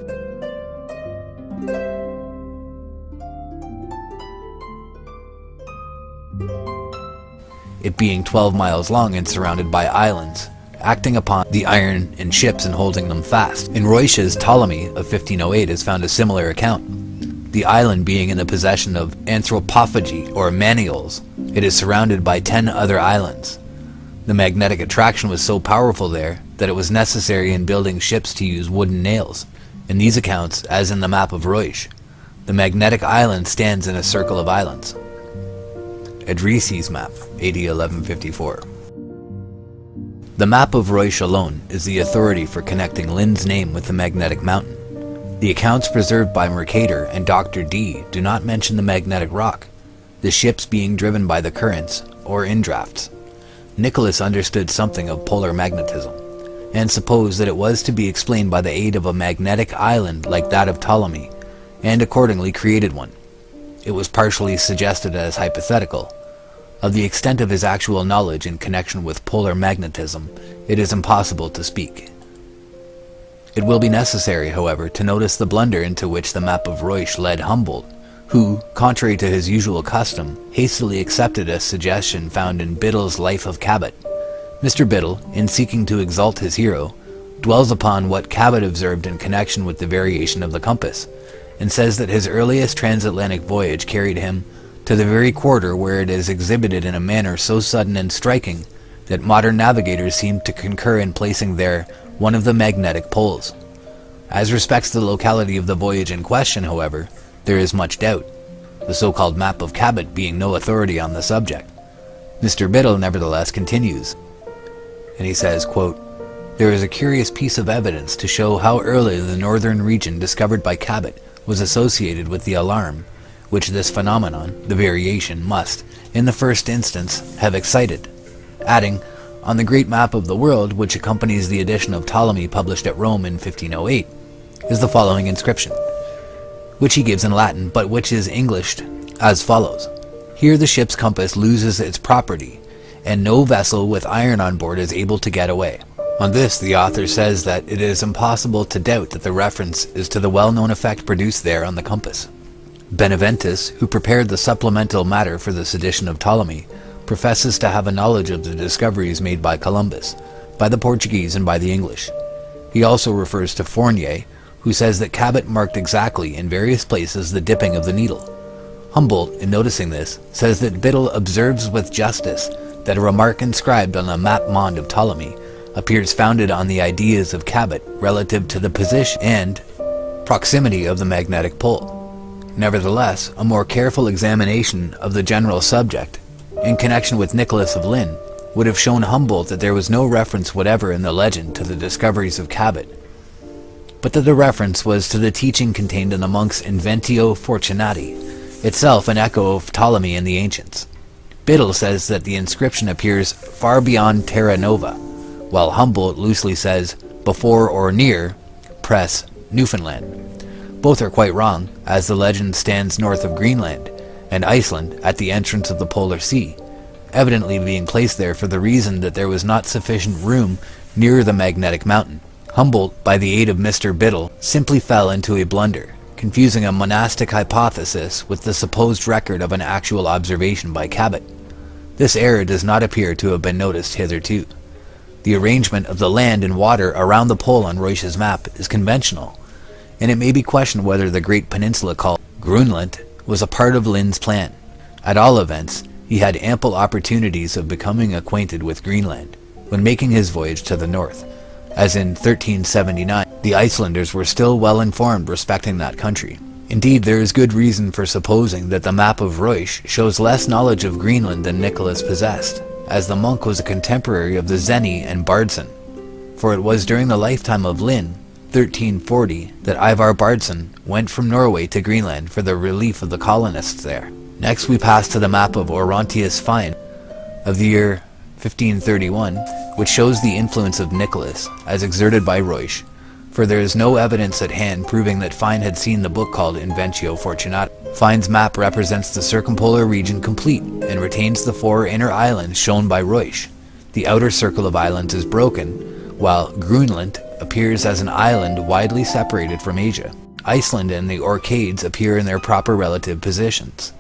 It being 12 miles long and surrounded by islands, acting upon the iron in ships and holding them fast. In Reusch's Ptolemy of 1508 is found a similar account. The island being in the possession of anthropophagi or manioles, it is surrounded by 10 other islands. The magnetic attraction was so powerful there that it was necessary in building ships to use wooden nails. In these accounts, as in the map of Reusch, the magnetic island stands in a circle of islands. Edrisi's map, AD 1154. The map of Reusch alone is the authority for connecting Lynn's name with the magnetic mountain. The accounts preserved by Mercator and Dr. Dee do not mention the magnetic rock, the ships being driven by the currents, or in drafts. Nicholas understood something of polar magnetism, and supposed that it was to be explained by the aid of a magnetic island like that of Ptolemy, and accordingly created one. It was partially suggested as hypothetical. Of the extent of his actual knowledge in connection with polar magnetism, it is impossible to speak. It will be necessary, however, to notice the blunder into which the map of Reusch led Humboldt, who, contrary to his usual custom, hastily accepted a suggestion found in Biddle's Life of Cabot. Mr. Biddle, in seeking to exalt his hero, dwells upon what Cabot observed in connection with the variation of the compass, and says that his earliest transatlantic voyage carried him to the very quarter where it is exhibited in a manner so sudden and striking that modern navigators seem to concur in placing there one of the magnetic poles. As respects the locality of the voyage in question, however, there is much doubt, the so-called map of Cabot being no authority on the subject. Mr. Biddle nevertheless continues, and he says, quote, "There is a curious piece of evidence to show how early the northern region discovered by Cabot was associated with the alarm, which this phenomenon, the variation, must, in the first instance, have excited," adding, "On the great map of the world, which accompanies the edition of Ptolemy published at Rome in 1508, is the following inscription, which he gives in Latin, but which is Englished as follows: Here the ship's compass loses its property, and no vessel with iron on board is able to get away." On this, the author says that it is impossible to doubt that the reference is to the well-known effect produced there on the compass. Beneventus, who prepared the supplemental matter for this edition of Ptolemy, professes to have a knowledge of the discoveries made by Columbus, by the Portuguese and by the English. He also refers to Fournier, who says that Cabot marked exactly in various places the dipping of the needle. Humboldt, in noticing this, says that Biddle observes with justice that a remark inscribed on the map monde of Ptolemy appears founded on the ideas of Cabot relative to the position and proximity of the magnetic pole. Nevertheless, a more careful examination of the general subject, in connection with Nicholas of Lynn, would have shown Humboldt that there was no reference whatever in the legend to the discoveries of Cabot, but that the reference was to the teaching contained in the monk's Inventio Fortunatae, itself an echo of Ptolemy and the ancients. Biddle says that the inscription appears far beyond Terra Nova, while Humboldt loosely says, before or near, Press, Newfoundland. Both are quite wrong, as the legend stands north of Greenland, and Iceland at the entrance of the Polar Sea, evidently being placed there for the reason that there was not sufficient room near the magnetic mountain. Humboldt, by the aid of Mr. Biddle, simply fell into a blunder, confusing a monastic hypothesis with the supposed record of an actual observation by Cabot. This error does not appear to have been noticed hitherto. The arrangement of the land and water around the pole on Ruysch's map is conventional, and it may be questioned whether the great peninsula called Grunland was a part of Lynn's plan. At all events, he had ample opportunities of becoming acquainted with Greenland when making his voyage to the north, as in 1379 the Icelanders were still well informed respecting that country. Indeed, there is good reason for supposing that the map of Ruysch shows less knowledge of Greenland than Nicholas possessed, as the monk was a contemporary of the Zeni and Bardson, for it was during the lifetime of Lynn, 1340, that Ivar Bardson went from Norway to Greenland for the relief of the colonists there. Next we pass to the map of Orontius Fine of the year 1531, which shows the influence of Nicholas as exerted by Ruysch, for there is no evidence at hand proving that Fine had seen the book called Inventio Fortunatae. Fine's map represents the circumpolar region complete and retains the 4 inner islands shown by Ruysch. The outer circle of islands is broken, while Greenland appears as an island widely separated from Asia. Iceland and the Orcades appear in their proper relative positions.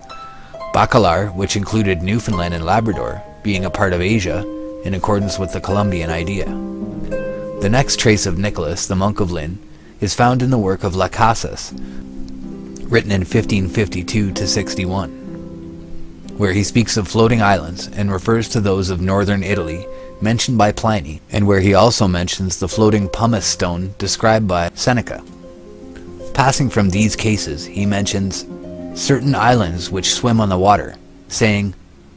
Bacalar, which included Newfoundland and Labrador, being a part of Asia, in accordance with the Columbian idea. The next trace of Nicholas, the monk of Lynn, is found in the work of Las Casas, written in 1552-61, where he speaks of floating islands and refers to those of northern Italy mentioned by Pliny, and where he also mentions the floating pumice stone described by Seneca. Passing from these cases, he mentions certain islands which swim on the water, saying,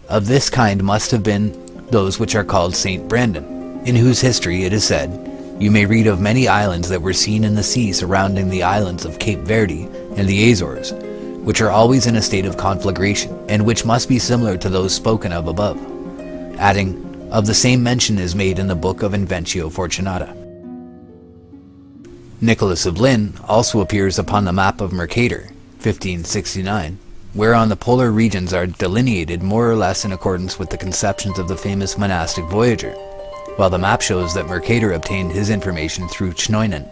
"Of this kind must have been those which are called St. Brandon, in whose history it is said, you may read of many islands that were seen in the sea surrounding the islands of Cape Verde and the Azores, which are always in a state of conflagration, and which must be similar to those spoken of above," adding, "Of the same mention is made in the book of Inventio Fortunatae." Nicholas of Lynn also appears upon the map of Mercator, 1569, whereon the polar regions are delineated more or less in accordance with the conceptions of the famous monastic voyager, while the map shows that Mercator obtained his information through Chnoinen.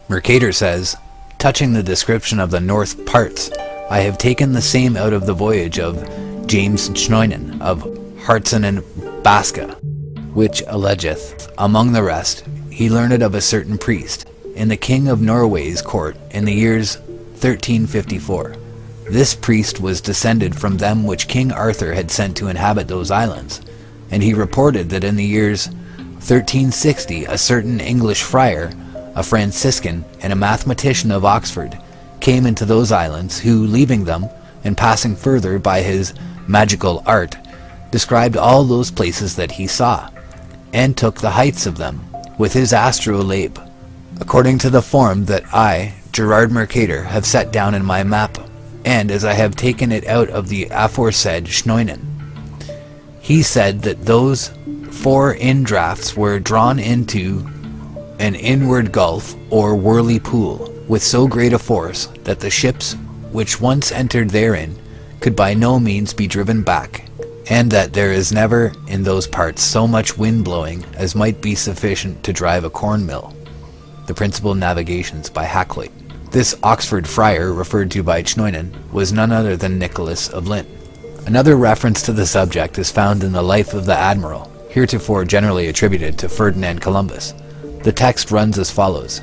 Mercator says, touching the description of the north parts, I have taken the same out of the voyage of James Chnoinen of Hartson and Basca, which allegeth, among the rest, he learned of a certain priest in the King of Norway's court in the years 1354. This priest was descended from them which King Arthur had sent to inhabit those islands, and he reported that in the years 1360 a certain English friar, a Franciscan, and a mathematician of Oxford came into those islands, who, leaving them and passing further by his magical art, described all those places that he saw, and took the heights of them with his astrolabe, according to the form that I, Gerard Mercator, have set down in my map, and as I have taken it out of the aforesaid Schnoinen. He said that those 4 indrafts were drawn into an inward gulf or whirly pool, with so great a force that the ships which once entered therein could by no means be driven back, and that there is never in those parts so much wind blowing as might be sufficient to drive a corn mill. The Principal Navigations by Hakluyt. This Oxford friar, referred to by Schnoinen, was none other than Nicholas of Lint. Another reference to the subject is found in the Life of the Admiral, heretofore generally attributed to Ferdinand Columbus. The text runs as follows.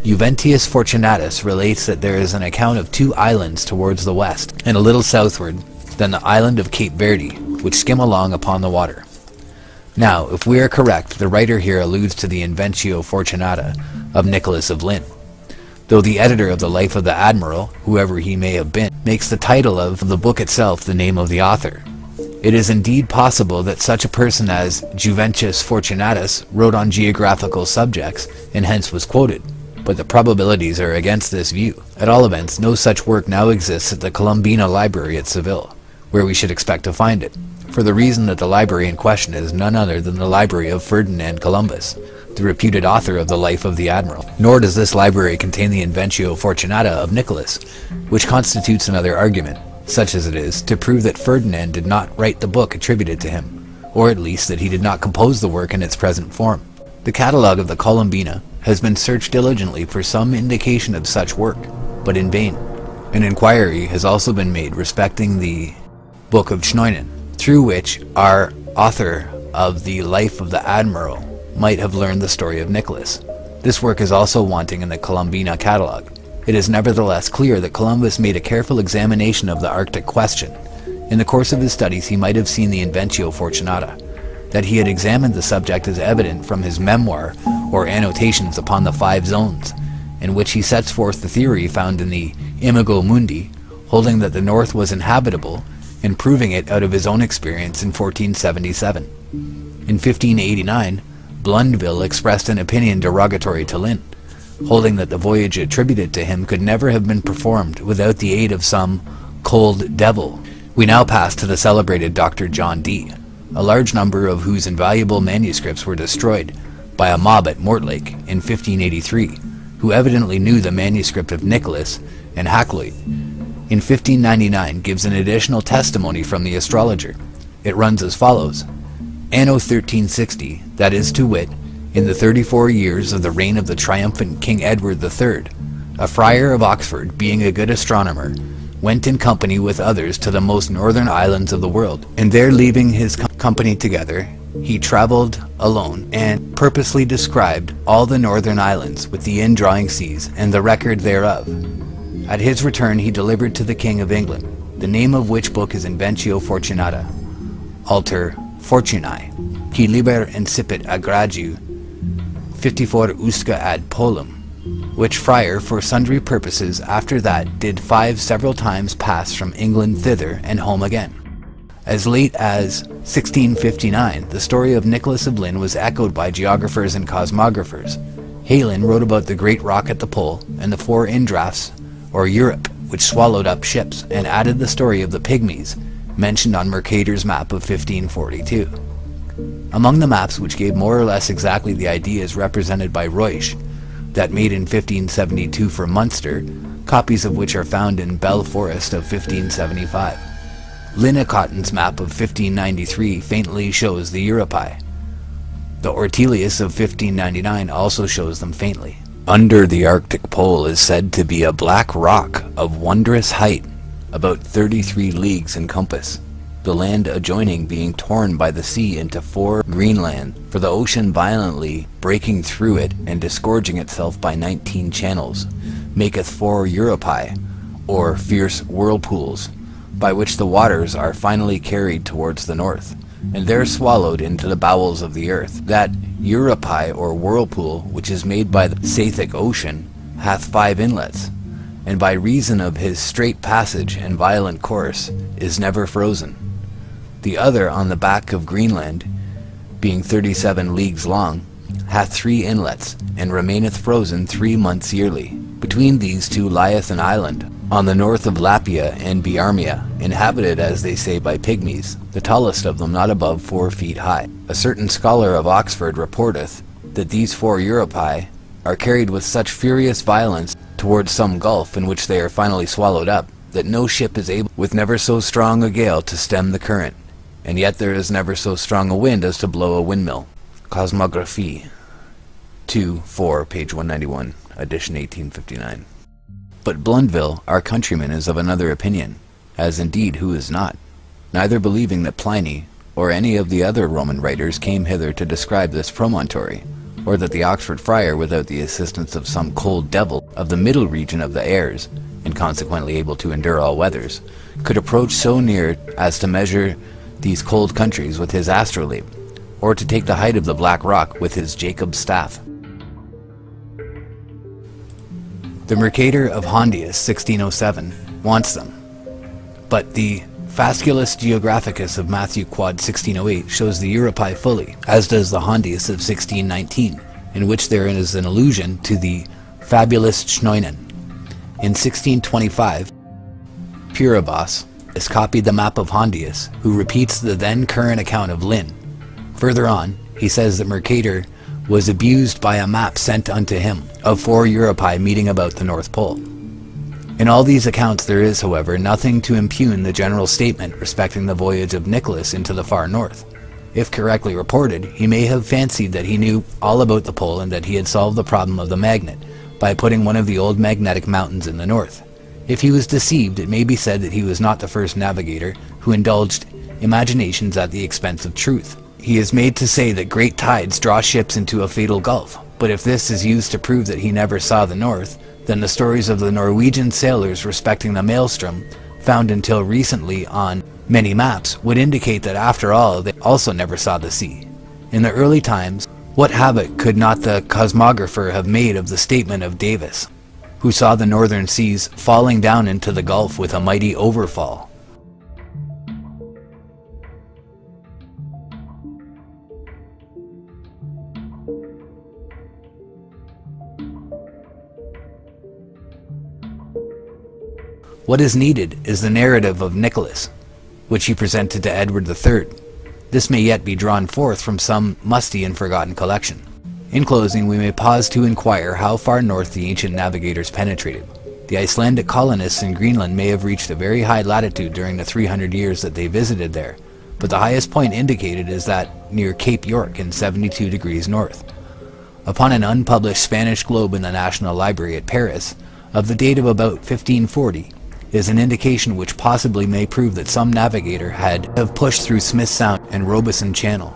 Inventio Fortunatae relates that there is an account of 2 islands towards the west, and a little southward, than the island of Cape Verde, which skim along upon the water. Now, if we are correct, the writer here alludes to the Inventio Fortunatae of Nicholas of Lint, though the editor of the Life of the Admiral, whoever he may have been, makes the title of the book itself the name of the author. It is indeed possible that such a person as Juventius Fortunatus wrote on geographical subjects, and hence was quoted, but the probabilities are against this view. At all events, no such work now exists at the Columbina Library at Seville, where we should expect to find it, for the reason that the library in question is none other than the library of Ferdinand Columbus, the reputed author of the Life of the Admiral. Nor does this library contain the Inventio Fortunata of Nicholas, which constitutes another argument, such as it is, to prove that Ferdinand did not write the book attributed to him, or at least that he did not compose the work in its present form. The catalogue of the Columbina has been searched diligently for some indication of such work, but in vain. An inquiry has also been made respecting the Book of Schnoinen, through which our author of the Life of the Admiral might have learned the story of Nicholas. This work is also wanting in the Columbina catalogue. It is nevertheless clear that Columbus made a careful examination of the Arctic question. In the course of his studies he might have seen the Inventio Fortunata. That he had examined the subject is evident from his memoir, or annotations upon the 5 zones, in which he sets forth the theory found in the Imago Mundi, holding that the North was inhabitable, and proving it out of his own experience in 1477. In 1589, Blundeville expressed an opinion derogatory to Lint, holding that the voyage attributed to him could never have been performed without the aid of some cold devil. We now pass to the celebrated Dr. John Dee, a large number of whose invaluable manuscripts were destroyed by a mob at Mortlake in 1583, who evidently knew the manuscript of Nicholas and Hakluyt. In 1599 gives an additional testimony from the astrologer. It runs as follows. Anno 1360, that is to wit, in the 34 years of the reign of the triumphant King Edward III, a friar of Oxford, being a good astronomer, went in company with others to the most northern islands of the world, and there leaving his company together, he travelled alone, and purposely described all the northern islands with the indrawing seas, and the record thereof. At his return he delivered to the King of England, the name of which book is Inventio Fortunata, alter Fortunae, qui liber incipit agradiu 54 usque ad polum, which friar for sundry purposes after that did 5 several times pass from England thither and home again. As late as 1659, the story of Nicholas of Lint was echoed by geographers and cosmographers. Heylin wrote about the great rock at the pole and the 4 indrafts, or Europe, which swallowed up ships, and added the story of the Pygmies, mentioned on Mercator's map of 1542. Among the maps which gave more or less exactly the ideas represented by Ruysch, that made in 1572 for Munster, copies of which are found in Bell Forest of 1575. Linnecotton's map of 1593 faintly shows the Europae. The Ortelius of 1599 also shows them faintly. Under the Arctic pole is said to be a black rock of wondrous height, about 33 leagues in compass. the land adjoining being torn by the sea into 4 Greenland, for the ocean violently breaking through it and disgorging itself by 19 channels, maketh 4 Europae, or fierce whirlpools, by which the waters are finally carried towards the north, and there swallowed into the bowels of the earth. That Europae, or whirlpool, which is made by the Sathic Ocean, hath 5 inlets, and by reason of his straight passage and violent course is never frozen. The other on the back of Greenland, being 37 leagues long, hath 3 inlets, and remaineth frozen 3 months yearly. Between these two lieth an island, on the north of Lapia and Biarmia, inhabited, as they say, by pygmies, the tallest of them not above 4 feet high. A certain scholar of Oxford reporteth that these 4 Europae are carried with such furious violence towards some gulf in which they are finally swallowed up, that no ship is able, with never so strong a gale, to stem the current, and yet there is never so strong a wind as to blow a windmill. Cosmographie 2-4, page 191, edition 1859. But Blundeville, our countryman, is of another opinion, as indeed who is not, neither believing that Pliny, or any of the other Roman writers, came hither to describe this promontory, or that the Oxford friar, without the assistance of some cold devil of the middle region of the airs, and consequently able to endure all weathers, could approach so near as to measure these cold countries with his astrolabe, or to take the height of the Black Rock with his Jacob's staff. The Mercator of Hondius, 1607, wants them, but the Fasculus Geographicus of Matthew Quad 1608 shows the Europae fully, as does the Hondius of 1619, in which there is an allusion to the fabulous Chneunen. In 1625, Puribas has copied the map of Hondius, who repeats the then current account of Lynn. Further on, he says that Mercator was abused by a map sent unto him of 4 Europae meeting about the North Pole. In all these accounts there is, however, nothing to impugn the general statement respecting the voyage of Nicholas into the far north. If correctly reported, he may have fancied that he knew all about the pole and that he had solved the problem of the magnet by putting one of the old magnetic mountains in the north. If he was deceived, it may be said that he was not the first navigator who indulged imaginations at the expense of truth. He is made to say that great tides draw ships into a fatal gulf, but if this is used to prove that he never saw the north, then the stories of the Norwegian sailors respecting the maelstrom, found until recently on many maps, would indicate that after all they also never saw the sea. In the early times, what havoc could not the cosmographer have made of the statement of Davis, who saw the northern seas falling down into the gulf with a mighty overfall? What is needed is the narrative of Nicholas, which he presented to Edward III. This may yet be drawn forth from some musty and forgotten collection. In closing, we may pause to inquire how far north the ancient navigators penetrated. The Icelandic colonists in Greenland may have reached a very high latitude during the 300 years that they visited there, but the highest point indicated is that near Cape York in 72 degrees north. Upon an unpublished Spanish globe in the National Library at Paris, of the date of about 1540, is an indication which possibly may prove that some navigator have pushed through Smith Sound and Robeson Channel.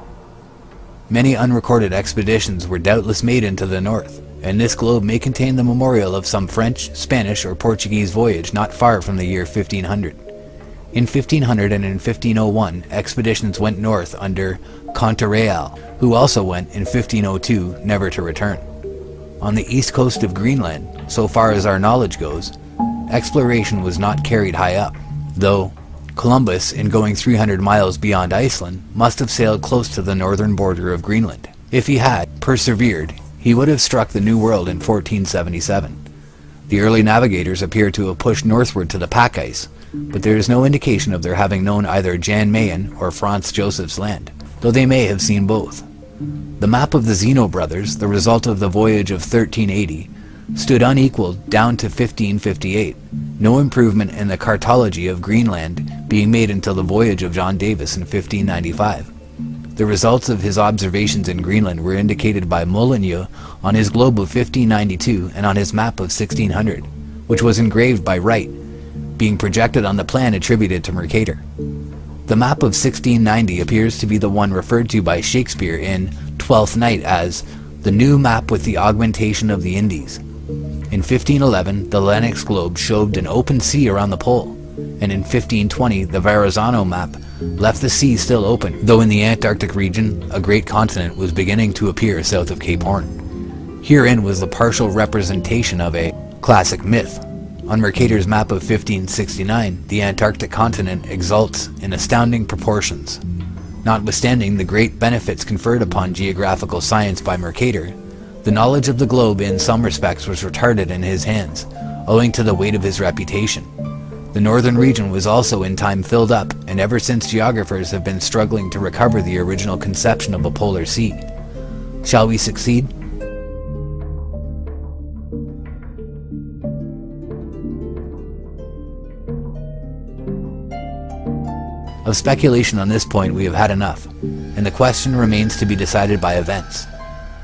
Many unrecorded expeditions were doubtless made into the north, and this globe may contain the memorial of some French, Spanish, or Portuguese voyage not far from the year 1500. In 1500 and in 1501, expeditions went north under Contarreal, who also went in 1502, never to return. On the east coast of Greenland, so far as our knowledge goes, exploration was not carried high up, though Columbus, in going 300 miles beyond Iceland, must have sailed close to the northern border of Greenland. If he had persevered, he would have struck the New World in 1477. The early navigators appear to have pushed northward to the pack ice, but there is no indication of their having known either Jan Mayen or Franz Joseph's land, though they may have seen both. The map of the Zeno brothers, the result of the voyage of 1380, stood unequaled down to 1558, no improvement in the cartology of Greenland being made until the voyage of John Davis in 1595. The results of his observations in Greenland were indicated by Molyneux on his globe of 1592 and on his map of 1600, which was engraved by Wright, being projected on the plan attributed to Mercator. The map of 1690 appears to be the one referred to by Shakespeare in Twelfth Night as the new map with the augmentation of the Indies. In 1511, the Lennox globe showed an open sea around the pole, and in 1520, the Verrazano map left the sea still open, though in the Antarctic region, a great continent was beginning to appear south of Cape Horn. Herein was the partial representation of a classic myth. On Mercator's map of 1569, the Antarctic continent exalts in astounding proportions. Notwithstanding the great benefits conferred upon geographical science by Mercator, the knowledge of the globe in some respects was retarded in his hands, owing to the weight of his reputation. The northern region was also in time filled up, and ever since geographers have been struggling to recover the original conception of a polar sea. Shall we succeed? Of speculation on this point we have had enough, and the question remains to be decided by events.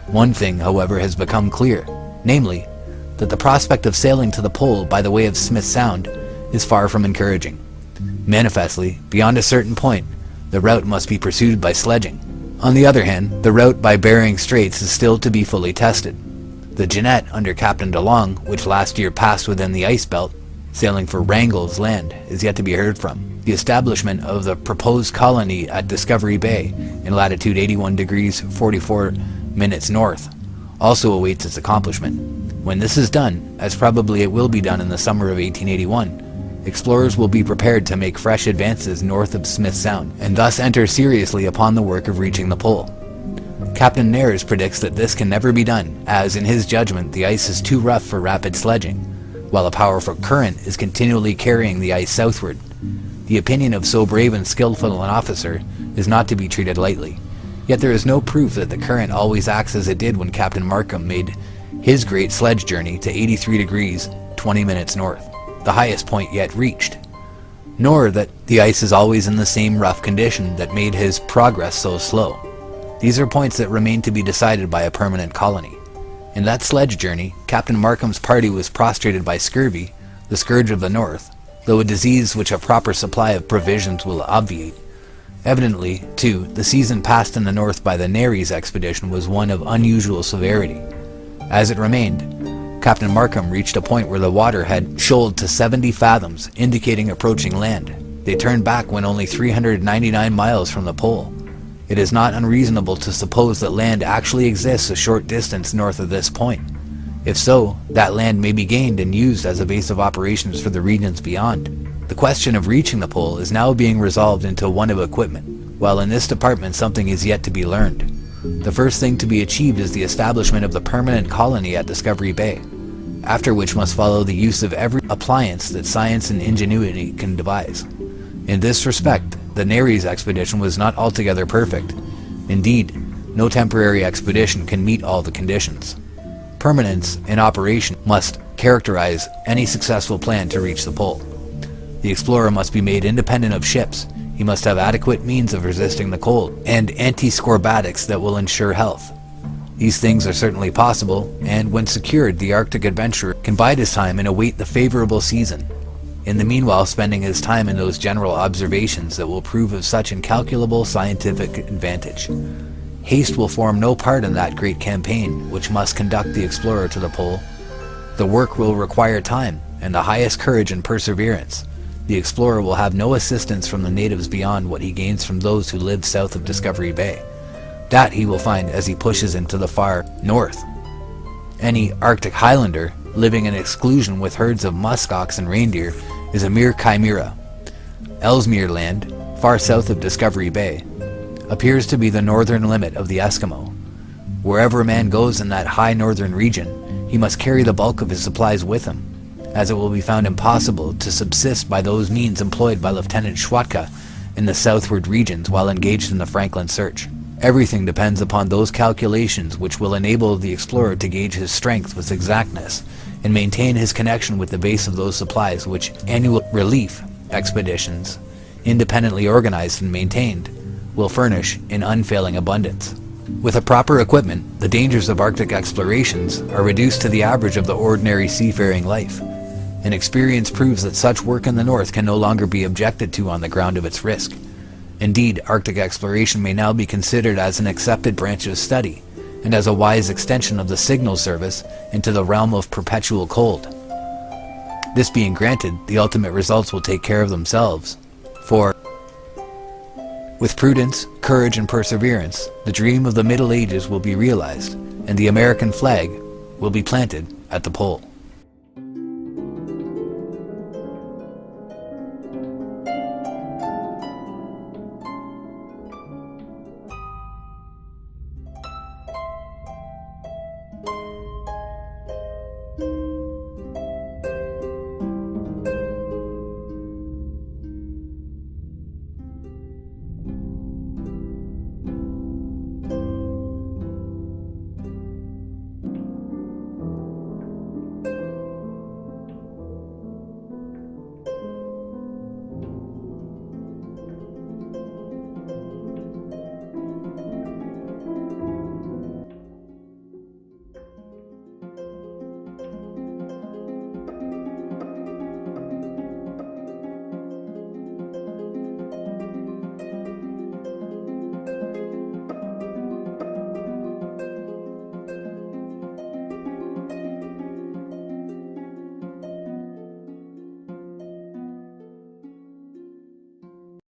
One thing, however, has become clear, namely, that the prospect of sailing to the pole by the way of Smith Sound is far from encouraging. Manifestly, beyond a certain point, the route must be pursued by sledging. On the other hand, the route by Bering Straits is still to be fully tested. The Jeannette under Captain DeLong, which last year passed within the ice belt, sailing for Wrangell's Land, is yet to be heard from. The establishment of the proposed colony at Discovery Bay in latitude 81 degrees 44 minutes north also awaits its accomplishment. When this is done, as probably it will be done in the summer of 1881, explorers will be prepared to make fresh advances north of Smith Sound, and thus enter seriously upon the work of reaching the pole. Captain Nares predicts that this can never be done, as in his judgment the ice is too rough for rapid sledging, while a powerful current is continually carrying the ice southward. The opinion of so brave and skillful an officer is not to be treated lightly, yet there is no proof that the current always acts as it did when Captain Markham made his great sledge journey to 83 degrees 20 minutes north, the highest point yet reached, nor that the ice is always in the same rough condition that made his progress so slow. These are points that remain to be decided by a permanent colony. In that sledge journey, Captain Markham's party was prostrated by scurvy, the scourge of the north, though a disease which a proper supply of provisions will obviate. Evidently, too, the season passed in the north by the Nares expedition was one of unusual severity. As it remained, Captain Markham reached a point where the water had shoaled to 70 fathoms, indicating approaching land. They turned back when only 399 miles from the pole. It is not unreasonable to suppose that land actually exists a short distance north of this point. If so, that land may be gained and used as a base of operations for the regions beyond. The question of reaching the pole is now being resolved into one of equipment, while in this department something is yet to be learned. The first thing to be achieved is the establishment of the permanent colony at Discovery Bay, after which must follow the use of every appliance that science and ingenuity can devise. In this respect, the Nares expedition was not altogether perfect. Indeed, no temporary expedition can meet all the conditions. Permanence in operation must characterize any successful plan to reach the pole. The explorer must be made independent of ships. He must have adequate means of resisting the cold, and anti-scorbatics that will ensure health. These things are certainly possible, and when secured, the Arctic adventurer can bide his time and await the favorable season, in the meanwhile spending his time in those general observations that will prove of such incalculable scientific advantage. Haste will form no part in that great campaign which must conduct the explorer to the pole. The work will require time and the highest courage and perseverance. The explorer will have no assistance from the natives beyond what he gains from those who live south of Discovery Bay. That he will find as he pushes into the far north. Any Arctic Highlander living in exclusion with herds of muskox and reindeer is a mere chimera. Ellesmere Land, far south of Discovery Bay, appears to be the northern limit of the Eskimo. Wherever a man goes in that high northern region, he must carry the bulk of his supplies with him, as it will be found impossible to subsist by those means employed by Lieutenant Schwatka in the southward regions while engaged in the Franklin search. Everything depends upon those calculations which will enable the explorer to gauge his strength with exactness and maintain his connection with the base of those supplies which annual relief expeditions, independently organized and maintained, will furnish in unfailing abundance. With a proper equipment, the dangers of Arctic explorations are reduced to the average of the ordinary seafaring life, and experience proves that such work in the north can no longer be objected to on the ground of its risk. Indeed, Arctic exploration may now be considered as an accepted branch of study, and as a wise extension of the signal service into the realm of perpetual cold. This being granted, the ultimate results will take care of themselves. For, with prudence, courage, and perseverance, the dream of the Middle Ages will be realized, and the American flag will be planted at the pole.